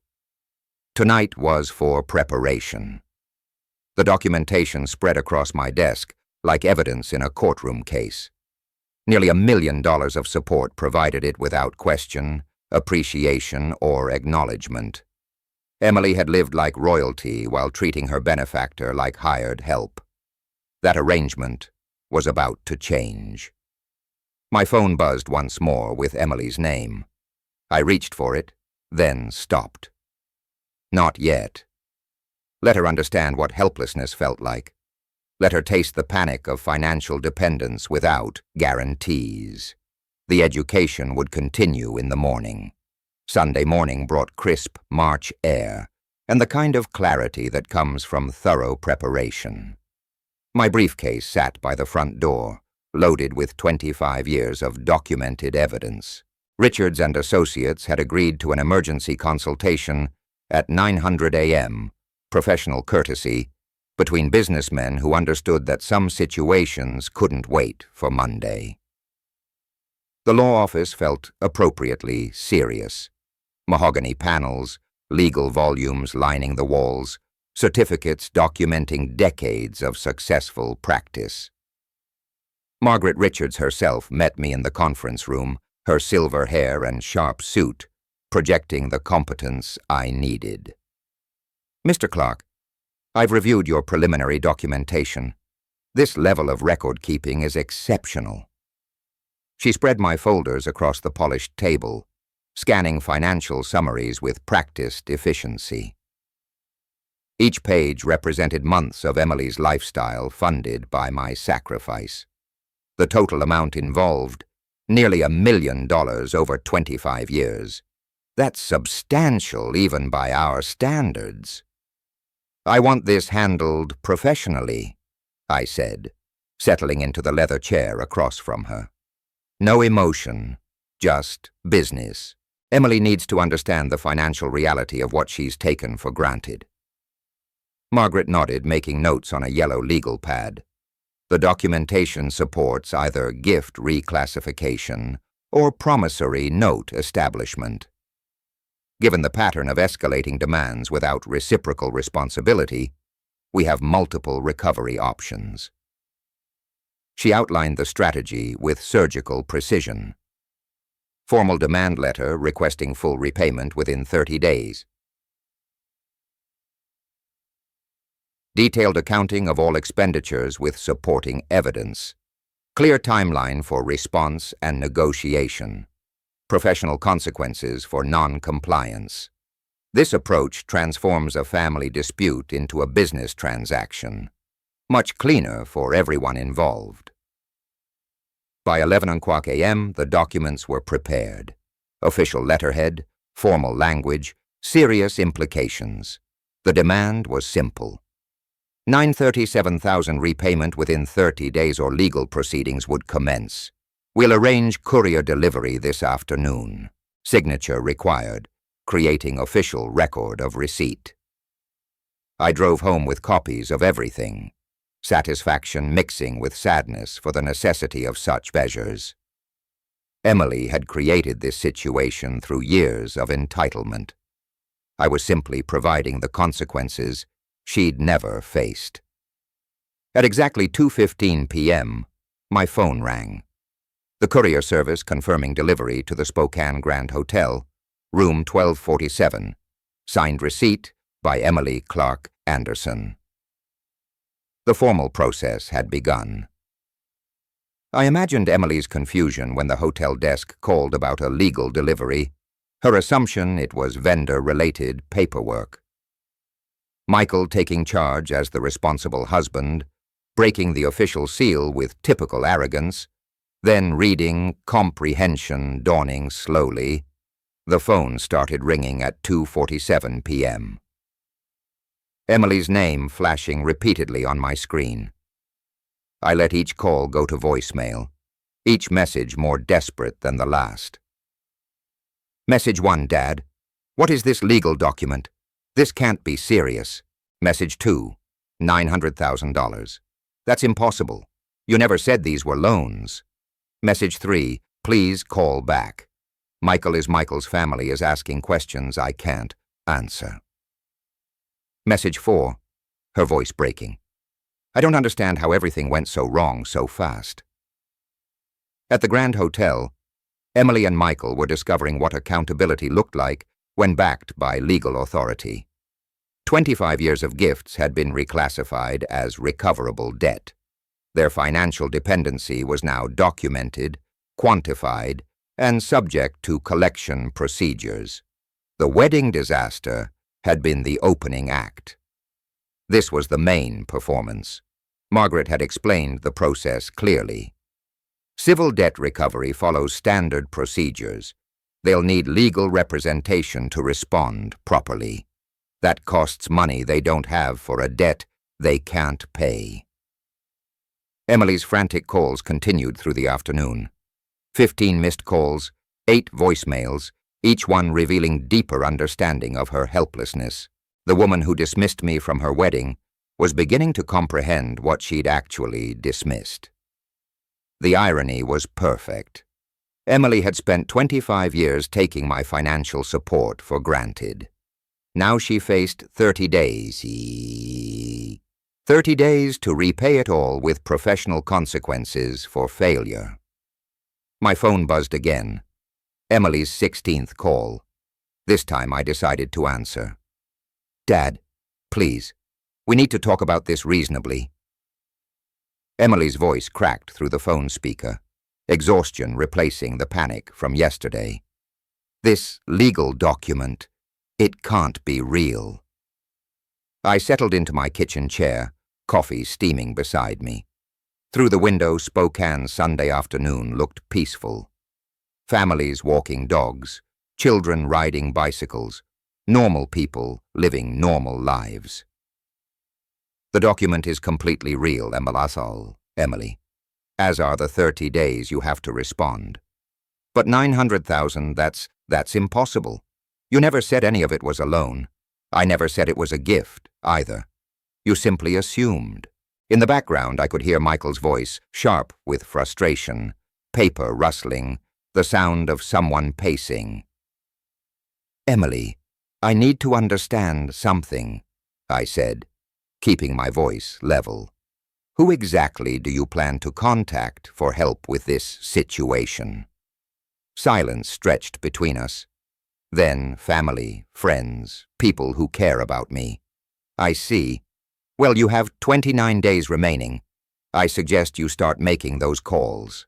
S1: Tonight was for preparation. The documentation spread across my desk like evidence in a courtroom case. Nearly $1 million of support provided it without question, appreciation, or acknowledgement. Emily had lived like royalty while treating her benefactor like hired help. That arrangement was about to change. My phone buzzed once more with Emily's name. I reached for it, then stopped. Not yet. Let her understand what helplessness felt like. Let her taste the panic of financial dependence without guarantees. The education would continue in the morning. Sunday morning brought crisp March air and the kind of clarity that comes from thorough preparation. My briefcase sat by the front door, loaded with 25 years of documented evidence. Richards and Associates had agreed to an emergency consultation at 9:00 a.m., professional courtesy, between businessmen who understood that some situations couldn't wait for Monday. The law office felt appropriately serious. Mahogany panels, legal volumes lining the walls, certificates documenting decades of successful practice. Margaret Richards herself met me in the conference room, her silver hair and sharp suit, projecting the competence I needed. Mr. Clark, I've reviewed your preliminary documentation. This level of record-keeping is exceptional. She spread my folders across the polished table, scanning financial summaries with practiced efficiency. Each page represented months of Emily's lifestyle funded by my sacrifice. The total amount involved, nearly $1 million over 25 years. That's substantial even by our standards. I want this handled professionally, I said, settling into the leather chair across from her. No emotion, just business. Emily needs to understand the financial reality of what she's taken for granted. Margaret nodded, making notes on a yellow legal pad. The documentation supports either gift reclassification or promissory note establishment. Given the pattern of escalating demands without reciprocal responsibility, we have multiple recovery options. She outlined the strategy with surgical precision. Formal demand letter requesting full repayment within 30 days. Detailed accounting of all expenditures with supporting evidence. Clear timeline for response and negotiation. Professional consequences for non-compliance. This approach transforms a family dispute into a business transaction. Much cleaner for everyone involved. By 11:00 a.m., the documents were prepared. Official letterhead, formal language, serious implications. The demand was simple. $937,000 repayment within 30 days or legal proceedings would commence. We'll arrange courier delivery this afternoon. Signature required, creating official record of receipt. I drove home with copies of everything, satisfaction mixing with sadness for the necessity of such measures. Emily had created this situation through years of entitlement. I was simply providing the consequences she'd never faced. At exactly 2:15 p.m., my phone rang. The courier service confirming delivery to the Spokane Grand Hotel, room 1247, signed receipt by Emily Clark Anderson. The formal process had begun. I imagined Emily's confusion when the hotel desk called about a legal delivery, her assumption it was vendor-related paperwork. Michael taking charge as the responsible husband, breaking the official seal with typical arrogance, then reading, comprehension dawning slowly. The phone started ringing at 2:47 p.m. Emily's name flashing repeatedly on my screen. I let each call go to voicemail, each message more desperate than the last. Message 1, Dad. What is this legal document? This can't be serious. Message 2, $900,000. That's impossible. You never said these were loans. Message 3, please call back. Michael's family is asking questions I can't answer. Message 4, her voice breaking. I don't understand how everything went so wrong so fast. At the Grand Hotel, Emily and Michael were discovering what accountability looked like when backed by legal authority. 25 years of gifts had been reclassified as recoverable debt. Their financial dependency was now documented, quantified, and subject to collection procedures. The wedding disaster had been the opening act. This was the main performance. Margaret had explained the process clearly. Civil debt recovery follows standard procedures. They'll need legal representation to respond properly. That costs money they don't have for a debt they can't pay. Emily's frantic calls continued through the afternoon. 15 missed calls, 8 voicemails, each one revealing deeper understanding of her helplessness. The woman who dismissed me from her wedding was beginning to comprehend what she'd actually dismissed. The irony was perfect. Emily had spent 25 years taking my financial support for granted. Now she faced 30 days. 30 days to repay it all with professional consequences for failure. My phone buzzed again. Emily's 16th call. This time I decided to answer. Dad, please, we need to talk about this reasonably. Emily's voice cracked through the phone speaker, exhaustion replacing the panic from yesterday. This legal document, it can't be real. I settled into my kitchen chair, coffee steaming beside me. Through the window, Spokane's Sunday afternoon looked peaceful. Families walking dogs, children riding bicycles, normal people living normal lives. The document is completely real, Emily, as are the 30 days you have to respond. But $900,000, that's impossible. You never said any of it was a loan. I never said it was a gift, either. You simply assumed. In the background, I could hear Michael's voice, sharp with frustration, paper rustling, the sound of someone pacing. "Emily, I need to understand something," I said, keeping my voice level. "Who exactly do you plan to contact for help with this situation?" Silence stretched between us. Then family, friends, people who care about me. "I see. Well, you have 29 days remaining. I suggest you start making those calls."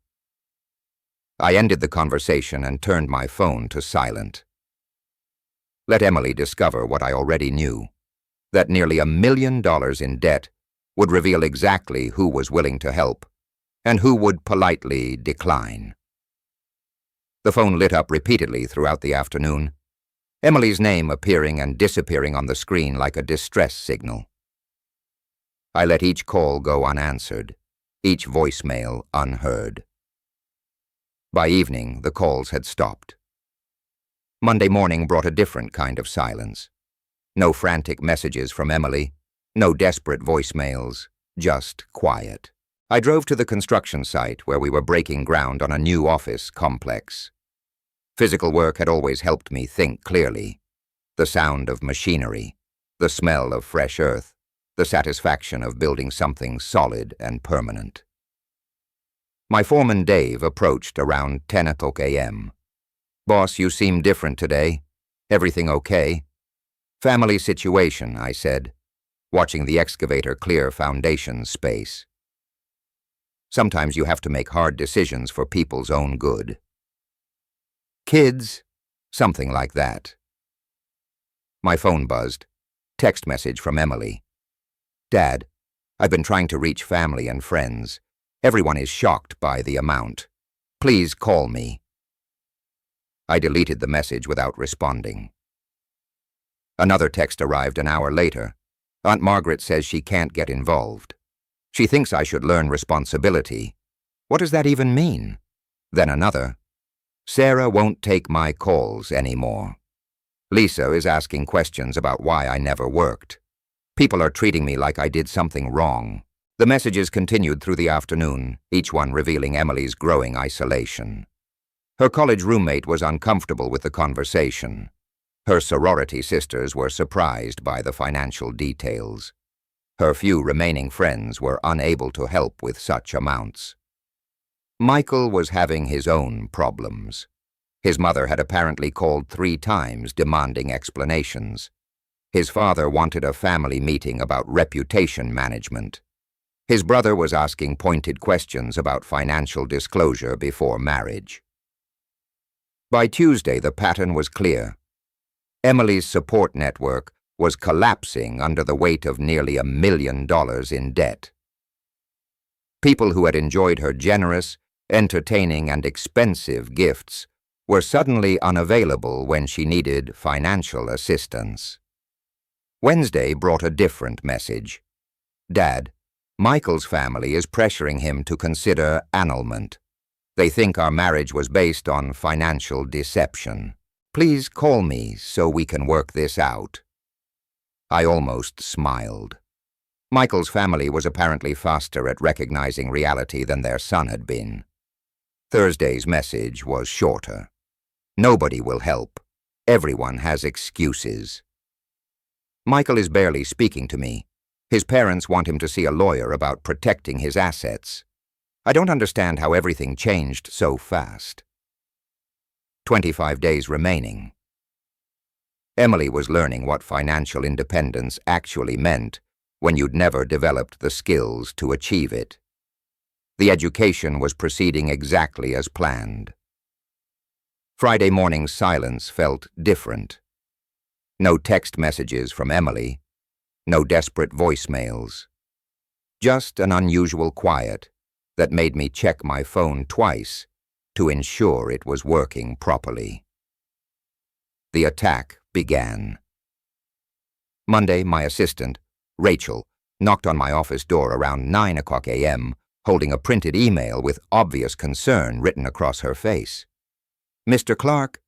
S1: I ended the conversation and turned my phone to silent. Let Emily discover what I already knew, that nearly $1 million in debt would reveal exactly who was willing to help and who would politely decline. The phone lit up repeatedly throughout the afternoon, Emily's name appearing and disappearing on the screen like a distress signal. I let each call go unanswered, each voicemail unheard. By evening, the calls had stopped. Monday morning brought a different kind of silence. No frantic messages from Emily, no desperate voicemails, just quiet. I drove to the construction site where we were breaking ground on a new office complex. Physical work had always helped me think clearly. The sound of machinery, the smell of fresh earth, the satisfaction of building something solid and permanent. My foreman Dave approached around 10 o'clock a.m. "Boss, you seem different today. Everything okay?" "Family situation," I said, watching the excavator clear foundation space. Sometimes you have to make hard decisions for people's own good. "Kids?" Something like that. My phone buzzed. Text message from Emily. "Dad, I've been trying to reach family and friends. Everyone is shocked by the amount. Please call me." I deleted the message without responding. Another text arrived an hour later. "Aunt Margaret says she can't get involved. She thinks I should learn responsibility. What does that even mean?" Then another. "Sarah won't take my calls anymore. Lisa is asking questions about why I never worked. People are treating me like I did something wrong." The messages continued through the afternoon, each one revealing Emily's growing isolation. Her college roommate was uncomfortable with the conversation. Her sorority sisters were surprised by the financial details. Her few remaining friends were unable to help with such amounts. Michael was having his own problems. His mother had apparently called 3 times demanding explanations. His father wanted a family meeting about reputation management. His brother was asking pointed questions about financial disclosure before marriage. By Tuesday, the pattern was clear. Emily's support network was collapsing under the weight of nearly $1 million in debt. People who had enjoyed her generous, entertaining, and expensive gifts were suddenly unavailable when she needed financial assistance. Wednesday brought a different message. "Dad, Michael's family is pressuring him to consider annulment. They think our marriage was based on financial deception. Please call me so we can work this out." I almost smiled. Michael's family was apparently faster at recognizing reality than their son had been. Thursday's message was shorter. "Nobody will help. Everyone has excuses." Michael is barely speaking to me. His parents want him to see a lawyer about protecting his assets. I don't understand how everything changed so fast. 25 days remaining. Emily was learning what financial independence actually meant when you'd never developed the skills to achieve it. The education was proceeding exactly as planned. Friday morning's silence felt different. No text messages from Emily, no desperate voicemails. Just an unusual quiet that made me check my phone twice to ensure it was working properly. The attack began. Monday, my assistant, Rachel, knocked on my office door around 9 o'clock a.m., holding a printed email with obvious concern written across her face. "Mr. Clark,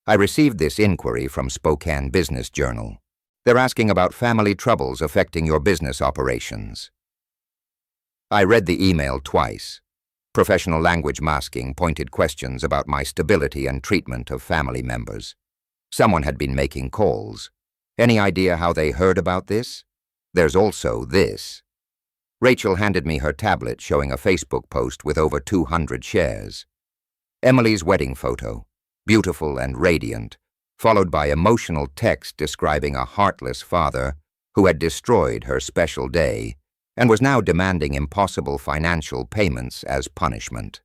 S1: I received this inquiry from Spokane Business Journal. They're asking about family troubles affecting your business operations. I read the email twice. Professional language masking pointed questions about my stability and treatment of family members. Someone had been making calls. Any idea how they heard about this? There's also this. Rachel handed me her tablet showing a Facebook post with over 200 shares. Emily's wedding photo, beautiful and radiant, followed by emotional text describing a heartless father who had destroyed her special day and was now demanding impossible financial payments as punishment.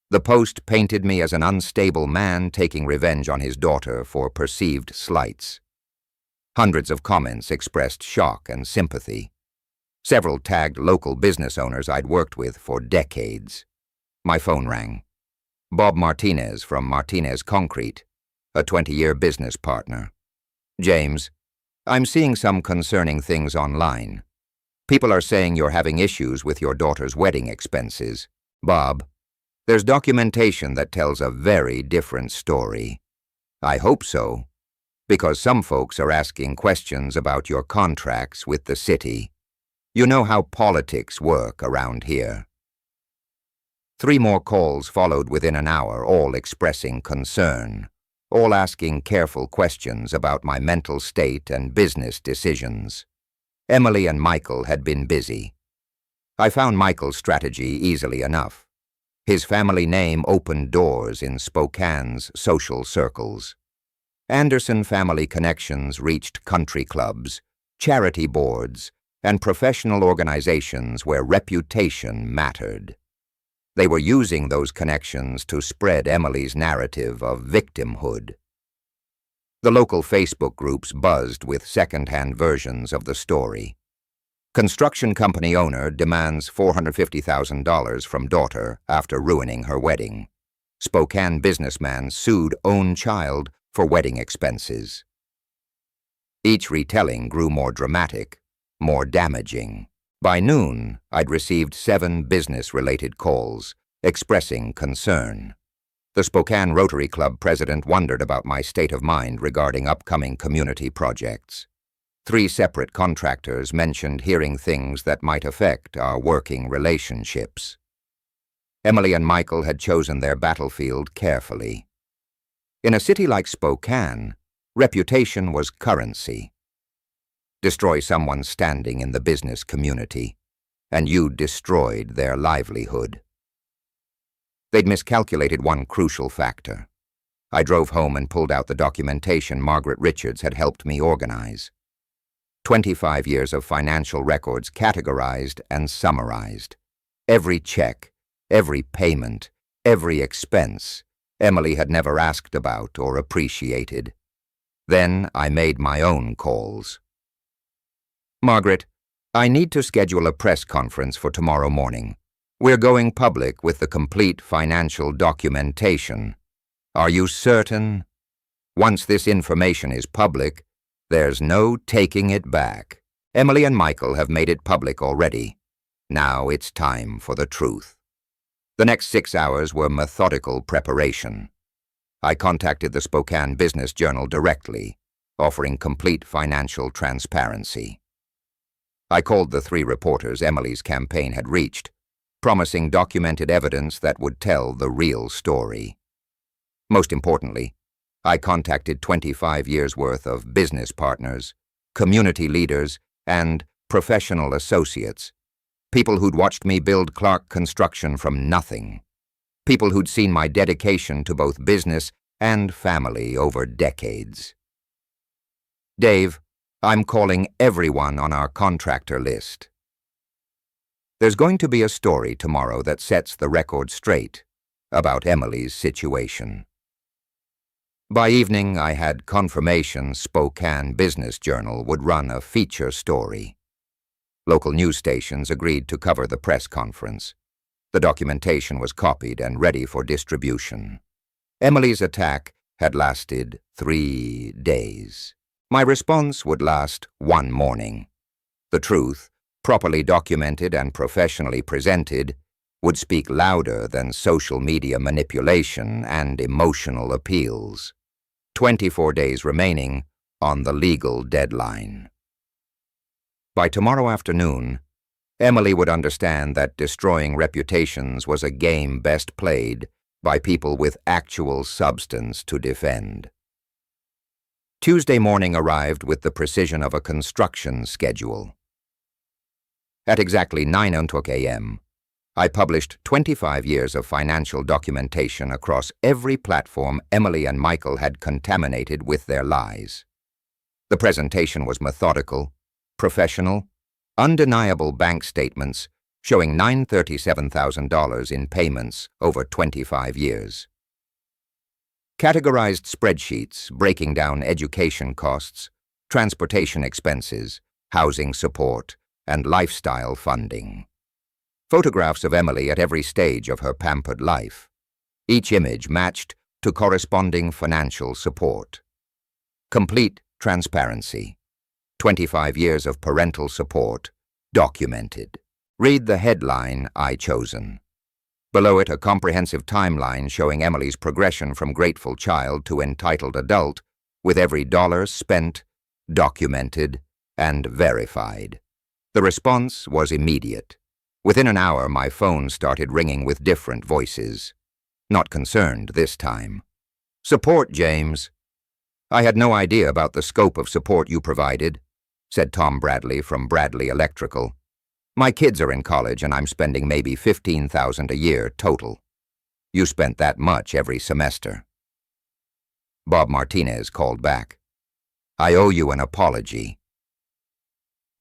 S1: The post painted me as an unstable man taking revenge on his daughter for perceived slights. Hundreds of comments expressed shock and sympathy. Several tagged local business owners I'd worked with for decades. My phone rang. Bob Martinez from Martinez Concrete, a 20-year business partner. James, I'm seeing some concerning things online. People are saying you're having issues with your daughter's wedding expenses. Bob, there's documentation that tells a very different story. I hope so, because some folks are asking questions about your contracts with the city. You know how politics work around here. 3 more calls followed within an hour, all expressing concern, all asking careful questions about my mental state and business decisions. Emily and Michael had been busy. I found Michael's strategy easily enough. His family name opened doors in Spokane's social circles. Anderson family connections reached country clubs, charity boards, and professional organizations where reputation mattered. They were using those connections to spread Emily's narrative of victimhood. The local Facebook groups buzzed with second-hand versions of the story. Construction company owner demands $450,000 from daughter after ruining her wedding. Spokane businessman sued own child for wedding expenses. Each retelling grew more dramatic, more damaging. By noon, I'd received 7 business-related calls, expressing concern. The Spokane Rotary Club president wondered about my state of mind regarding upcoming community projects. 3 separate contractors mentioned hearing things that might affect our working relationships. Emily and Michael had chosen their battlefield carefully. In a city like Spokane, reputation was currency. Destroy someone's standing in the business community, and you destroyed their livelihood. They'd miscalculated one crucial factor. I drove home and pulled out the documentation Margaret Richards had helped me organize. 25 years of financial records categorized and summarized. Every check, every payment, every expense Emily had never asked about or appreciated. Then I made my own calls. Margaret, I need to schedule a press conference for tomorrow morning. We're going public with the complete financial documentation. Are you certain? Once this information is public, there's no taking it back. Emily and Michael have made it public already. Now it's time for the truth. The next 6 hours were methodical preparation. I contacted the Spokane Business Journal directly, offering complete financial transparency. I called the 3 reporters Emily's campaign had reached, promising documented evidence that would tell the real story. Most importantly, I contacted 25 years' worth of business partners, community leaders, and professional associates, people who'd watched me build Clark Construction from nothing, people who'd seen my dedication to both business and family over decades. Dave, I'm calling everyone on our contractor list. There's going to be a story tomorrow that sets the record straight about Emily's situation. By evening, I had confirmation Spokane Business Journal would run a feature story. Local news stations agreed to cover the press conference. The documentation was copied and ready for distribution. Emily's attack had lasted 3 days. My response would last 1 morning. The truth, properly documented and professionally presented, would speak louder than social media manipulation and emotional appeals. 24 days remaining on the legal deadline. By tomorrow afternoon, Emily would understand that destroying reputations was a game best played by people with actual substance to defend. Tuesday morning arrived with the precision of a construction schedule. At exactly 9:00 a.m., I published 25 years of financial documentation across every platform Emily and Michael had contaminated with their lies. The presentation was methodical, professional, undeniable bank statements showing $937,000 in payments over 25 years. Categorized spreadsheets breaking down education costs, transportation expenses, housing support, and lifestyle funding. Photographs of Emily at every stage of her pampered life, each image matched to corresponding financial support. Complete transparency. 25 years of parental support, documented. Read the headline I chosen. Below it, a comprehensive timeline showing Emily's progression from grateful child to entitled adult, with every dollar spent, documented, and verified. The response was immediate. Within an hour, my phone started ringing with different voices. Not concerned this time. "Support, James." "I had no idea about the scope of support you provided," said Tom Bradley from Bradley Electrical. "My kids are in college and I'm spending maybe $15,000 a year total. You spent that much every semester." Bob Martinez called back. "I owe you an apology.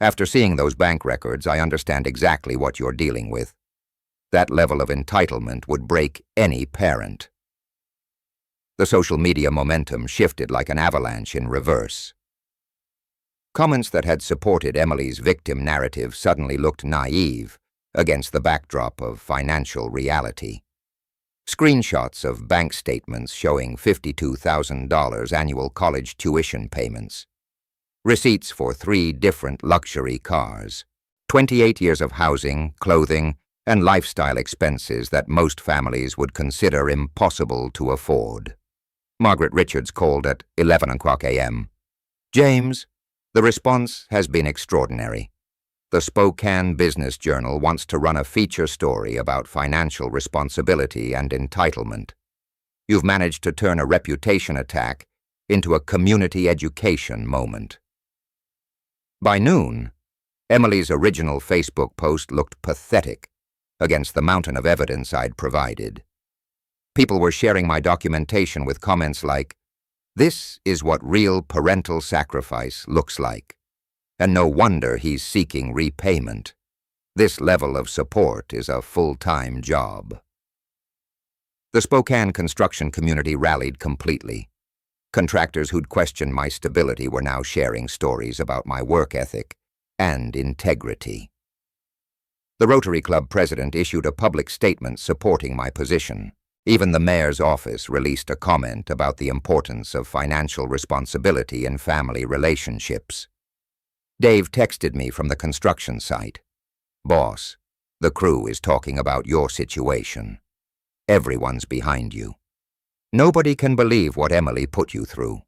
S1: After seeing those bank records, I understand exactly what you're dealing with. That level of entitlement would break any parent." The social media momentum shifted like an avalanche in reverse. Comments that had supported Emily's victim narrative suddenly looked naive against the backdrop of financial reality. Screenshots of bank statements showing $52,000 annual college tuition payments. Receipts for 3 different luxury cars. 28 years of housing, clothing, and lifestyle expenses that most families would consider impossible to afford. Margaret Richards called at 11:00 a.m. "James, the response has been extraordinary. The Spokane Business Journal wants to run a feature story about financial responsibility and entitlement. You've managed to turn a reputation attack into a community education moment." By noon, Emily's original Facebook post looked pathetic against the mountain of evidence I'd provided. People were sharing my documentation with comments like, "This is what real parental sacrifice looks like. And no wonder he's seeking repayment. This level of support is a full-time job." The Spokane construction community rallied completely. Contractors who'd questioned my stability were now sharing stories about my work ethic and integrity. The Rotary Club president issued a public statement supporting my position. Even the mayor's office released a comment about the importance of financial responsibility in family relationships. Dave texted me from the construction site. "Boss, the crew is talking about your situation. Everyone's behind you. Nobody can believe what Emily put you through."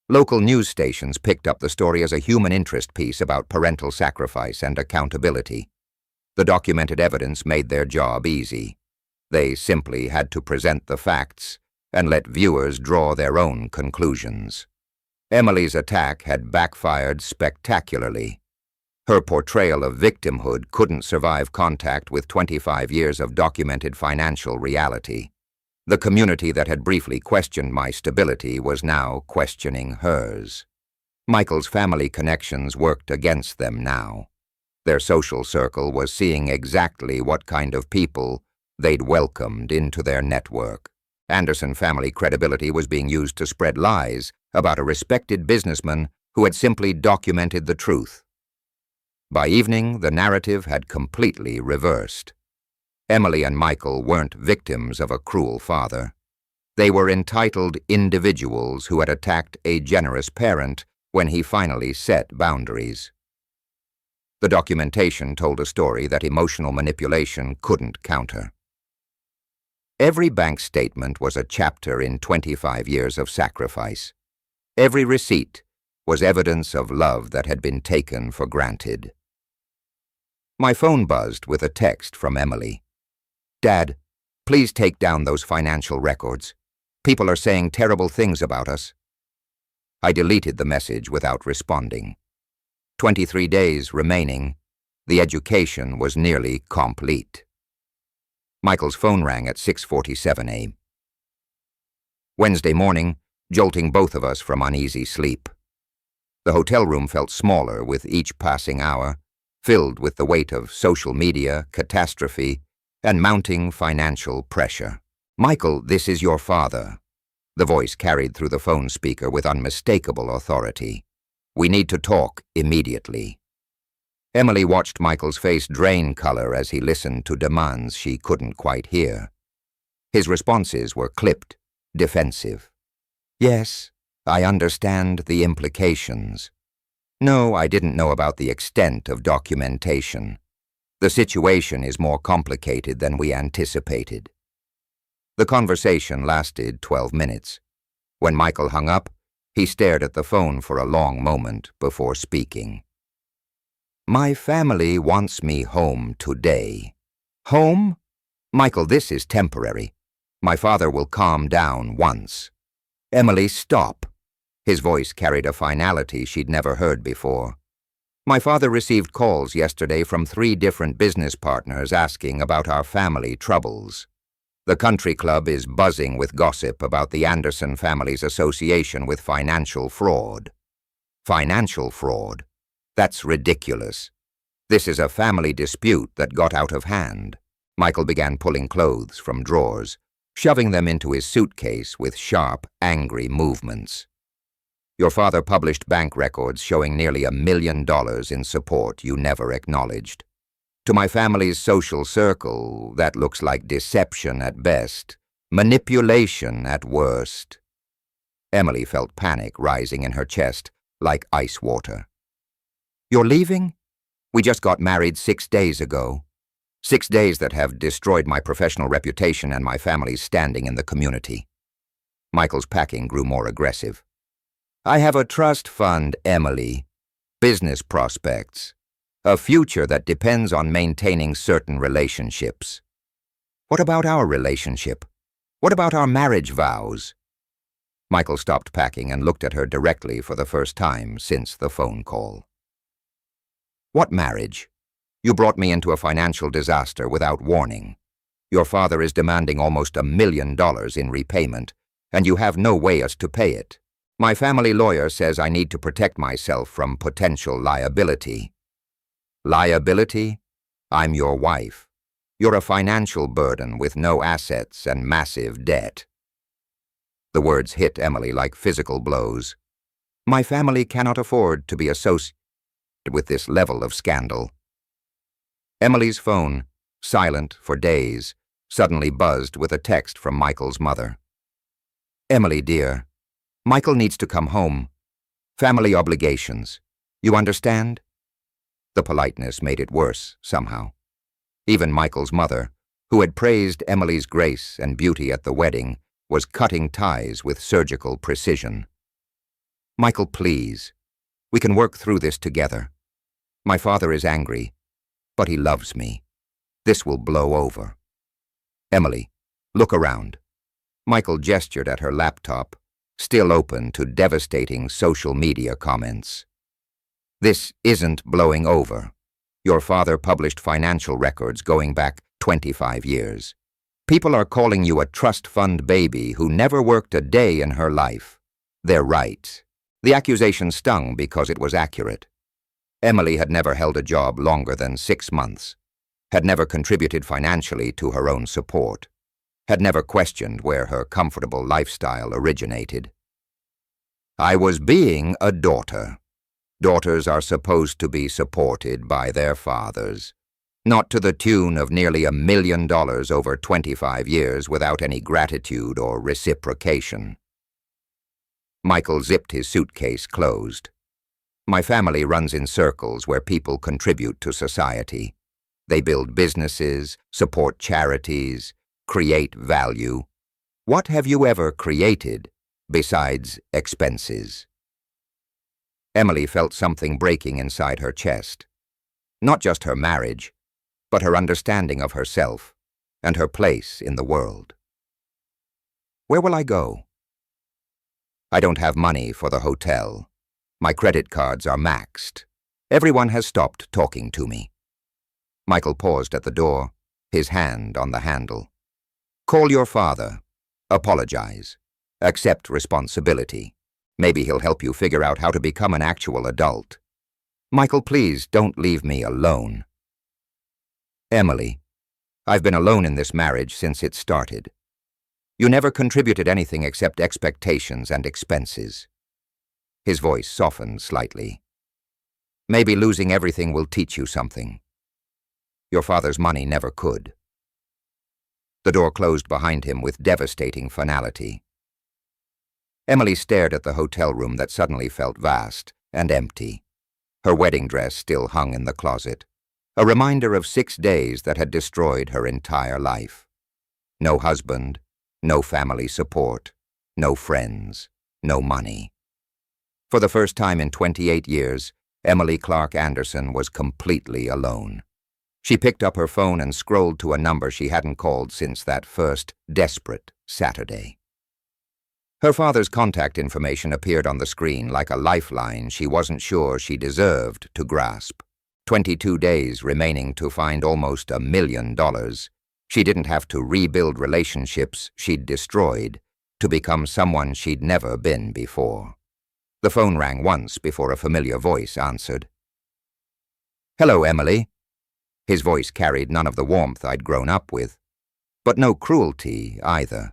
S1: Local news stations picked up the story as a human interest piece about parental sacrifice and accountability. The documented evidence made their job easy. They simply had to present the facts and let viewers draw their own conclusions. Emily's attack had backfired spectacularly. Her portrayal of victimhood couldn't survive contact with 25 years of documented financial reality. The community that had briefly questioned my stability was now questioning hers. Michael's family connections worked against them now. Their social circle was seeing exactly what kind of people they'd welcomed into their network. Anderson family credibility was being used to spread lies about a respected businessman who had simply documented the truth. By evening, the narrative had completely reversed. Emily and Michael weren't victims of a cruel father. They were entitled individuals who had attacked a generous parent when he finally set boundaries. The documentation told a story that emotional manipulation couldn't counter. Every bank statement was a chapter in 25 years of sacrifice. Every receipt was evidence of love that had been taken for granted. My phone buzzed with a text from Emily. "Dad, please take down those financial records. People are saying terrible things about us." I deleted the message without responding. 23 days remaining. The education was nearly complete. Michael's phone rang at 6:47 a.m. Wednesday morning, jolting both of us from uneasy sleep. The hotel room felt smaller with each passing hour, filled with the weight of social media, catastrophe, and mounting financial pressure. "Michael, this is your father." The voice carried through the phone speaker with unmistakable authority. "We need to talk immediately." Emily watched Michael's face drain color as he listened to demands she couldn't quite hear. His responses were clipped, defensive. "Yes, I understand the implications. No, I didn't know about the extent of documentation. The situation is more complicated than we anticipated." The conversation lasted 12 minutes. When Michael hung up, he stared at the phone for a long moment before speaking. "My family wants me home today." "Home? Michael, this is temporary. My father will calm down once." "Emily, stop." His voice carried a finality she'd never heard before. "My father received calls yesterday from 3 different business partners asking about our family troubles. The country club is buzzing with gossip about the Anderson family's association with financial fraud." "Financial fraud? That's ridiculous. This is a family dispute that got out of hand." Michael began pulling clothes from drawers, shoving them into his suitcase with sharp, angry movements. "Your father published bank records showing nearly $1 million in support you never acknowledged. To my family's social circle, that looks like deception at best, manipulation at worst." Emily felt panic rising in her chest like ice water. "You're leaving? We just got married 6 days ago. 6 days that have destroyed my professional reputation and my family's standing in the community." Michael's packing grew more aggressive. "I have a trust fund, Emily. Business prospects. A future that depends on maintaining certain relationships." "What about our relationship? What about our marriage vows?" Michael stopped packing and looked at her directly for the first time since the phone call. "What marriage? You brought me into a financial disaster without warning. Your father is demanding almost $1 million in repayment, and you have no way as to pay it. My family lawyer says I need to protect myself from potential liability." "Liability? I'm your wife. You're a financial burden with no assets and massive debt." The words hit Emily like physical blows. "My family cannot afford to be associated with this level of scandal." Emily's phone, silent for days, suddenly buzzed with a text from Michael's mother. "Emily, dear, Michael needs to come home. Family obligations. You understand?" The politeness made it worse, somehow. Even Michael's mother, who had praised Emily's grace and beauty at the wedding, was cutting ties with surgical precision. "Michael, please. We can work through this together. My father is angry, but he loves me. This will blow over." "Emily, look around." Michael gestured at her laptop, still open to devastating social media comments. "This isn't blowing over. Your father published financial records going back 25 years. People are calling you a trust fund baby who never worked a day in her life. They're right." The accusation stung because it was accurate. Emily had never held a job longer than 6 months, had never contributed financially to her own support, had never questioned where her comfortable lifestyle originated. "I was being a daughter. Daughters are supposed to be supported by their fathers, not to the tune of nearly $1 million over 25 years without any gratitude or reciprocation." Michael zipped his suitcase closed. "My family runs in circles where people contribute to society. They build businesses, support charities, create value. What have you ever created besides expenses?" Emily felt something breaking inside her chest. Not just her marriage, but her understanding of herself and her place in the world. Where will I go? I don't have money for the hotel. My credit cards are maxed. Everyone has stopped talking to me. Michael paused at the door, his hand on the handle. Call your father. Apologize. Accept responsibility. Maybe he'll help you figure out how to become an actual adult. Michael, please don't leave me alone. Emily, I've been alone in this marriage since it started. You never contributed anything except expectations and expenses. His voice softened slightly. Maybe losing everything will teach you something. Your father's money never could. The door closed behind him with devastating finality. Emily stared at the hotel room that suddenly felt vast and empty. Her wedding dress still hung in the closet, a reminder of 6 days that had destroyed her entire life. No husband, no family support, no friends, no money. For the first time in 28 years, Emily Clark Anderson was completely alone. She picked up her phone and scrolled to a number she hadn't called since that first desperate Saturday. Her father's contact information appeared on the screen like a lifeline she wasn't sure she deserved to grasp. 22 days remaining to find almost $1 million. She didn't have to rebuild relationships she'd destroyed to become someone she'd never been before. The phone rang once before a familiar voice answered. Hello, Emily. His voice carried none of the warmth I'd grown up with, but no cruelty either.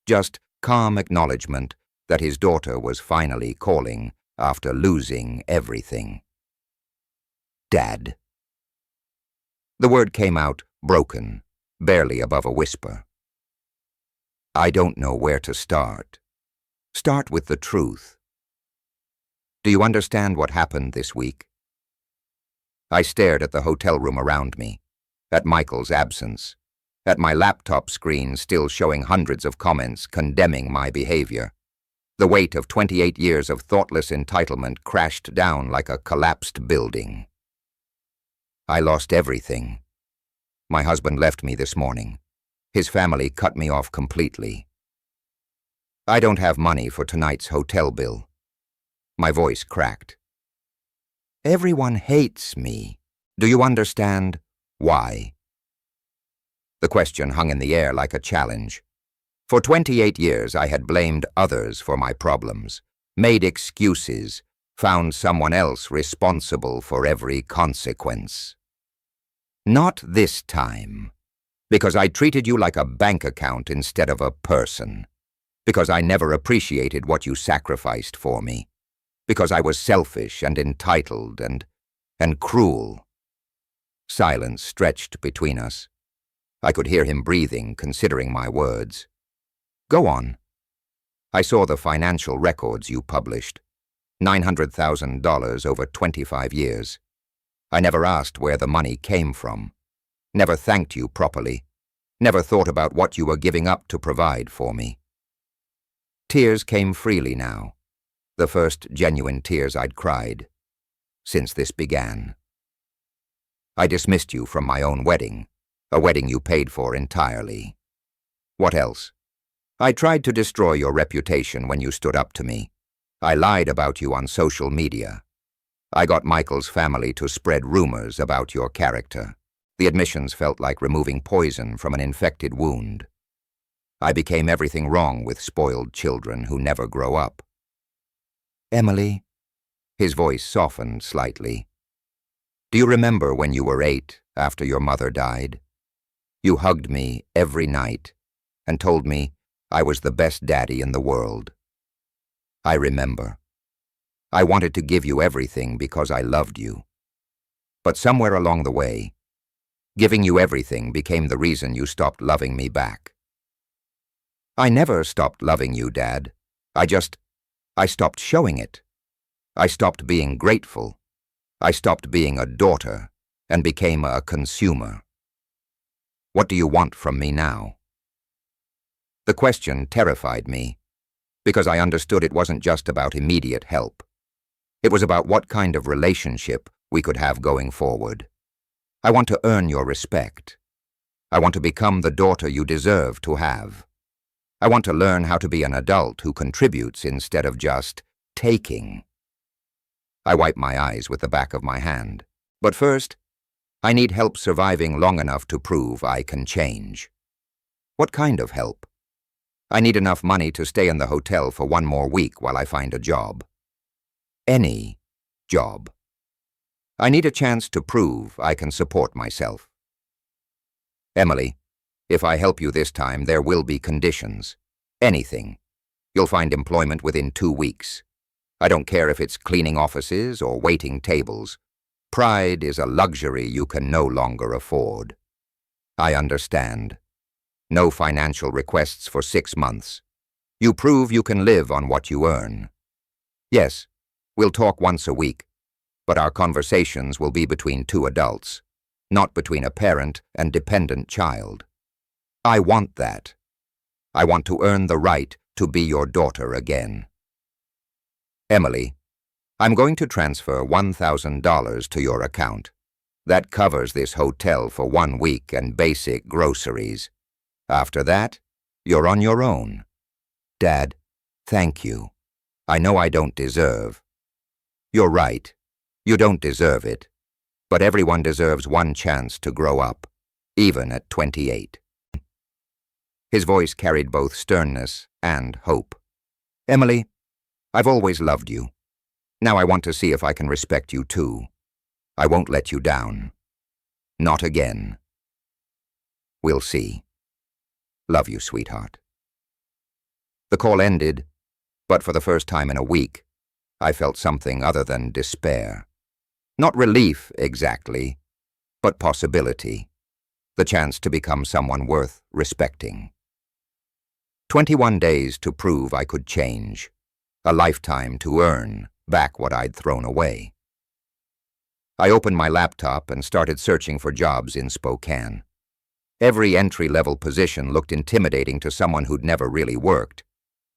S1: Just calm acknowledgement that his daughter was finally calling after losing everything. Dad. The word came out broken, barely above a whisper. I don't know where to start. Start with the truth. Do you understand what happened this week? I stared at the hotel room around me, at Michael's absence, at my laptop screen still showing hundreds of comments condemning my behavior. The weight of 28 years of thoughtless entitlement crashed down like a collapsed building. I lost everything. My husband left me this morning. His family cut me off completely. I don't have money for tonight's hotel bill. My voice cracked. Everyone hates me. Do you understand why? The question hung in the air like a challenge. For 28 years I had blamed others for my problems, made excuses, found someone else responsible for every consequence. Not this time, because I treated you like a bank account instead of a person, because I never appreciated what you sacrificed for me, because I was selfish and entitled and cruel. Silence stretched between us. I could hear him breathing, considering my words. Go on. I saw the financial records you published. $900,000 over 25 years. I never asked where the money came from. Never thanked you properly. Never thought about what you were giving up to provide for me. Tears came freely now. The first genuine tears I'd cried since this began. I dismissed you from my own wedding. A wedding you paid for entirely. What else? I tried to destroy your reputation when you stood up to me. I lied about you on social media. I got Michael's family to spread rumors about your character. The admissions felt like removing poison from an infected wound. I became everything wrong with spoiled children who never grow up. Emily, his voice softened slightly. Do you remember when you were 8 after your mother died? You hugged me every night and told me I was the best daddy in the world. I remember. I wanted to give you everything because I loved you. But somewhere along the way, giving you everything became the reason you stopped loving me back. I never stopped loving you, Dad. I stopped showing it. I stopped being grateful. I stopped being a daughter and became a consumer. What do you want from me now? The question terrified me, because I understood it wasn't just about immediate help. It was about what kind of relationship we could have going forward. I want to earn your respect. I want to become the daughter you deserve to have. I want to learn how to be an adult who contributes instead of just taking. I wipe my eyes with the back of my hand. But first, I need help surviving long enough to prove I can change. What kind of help? I need enough money to stay in the hotel for 1 more week while I find a job. Any job. I need a chance to prove I can support myself. Emily, if I help you this time, there will be conditions. Anything. You'll find employment within 2 weeks. I don't care if it's cleaning offices or waiting tables. Pride is a luxury you can no longer afford. I understand. No financial requests for 6 months. You prove you can live on what you earn. Yes, we'll talk once a week, but our conversations will be between 2 adults, not between a parent and dependent child. I want that. I want to earn the right to be your daughter again. Emily, I'm going to transfer $1,000 to your account. That covers this hotel for 1 week and basic groceries. After that, you're on your own. Dad, thank you. I know I don't deserve. You're right. You don't deserve it. But everyone deserves 1 chance to grow up, even at 28. His voice carried both sternness and hope. Emily, I've always loved you. Now I want to see if I can respect you too. I won't let you down. Not again. We'll see. Love you, sweetheart. The call ended, but for the first time in a week, I felt something other than despair. Not relief, exactly, but possibility. The chance to become someone worth respecting. 21 days to prove I could change. A lifetime to earn back what I'd thrown away. I opened my laptop and started searching for jobs in Spokane. Every entry-level position looked intimidating to someone who'd never really worked,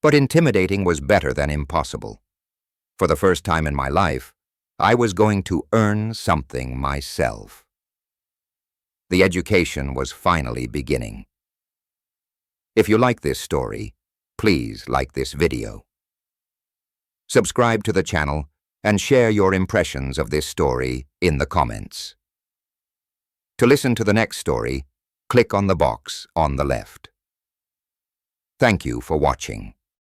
S1: but intimidating was better than impossible. For the first time in my life, I was going to earn something myself. The education was finally beginning. If you like this story, please like this video. Subscribe to the channel and share your impressions of this story in the comments. To listen to the next story, click on the box on the left. Thank you for watching.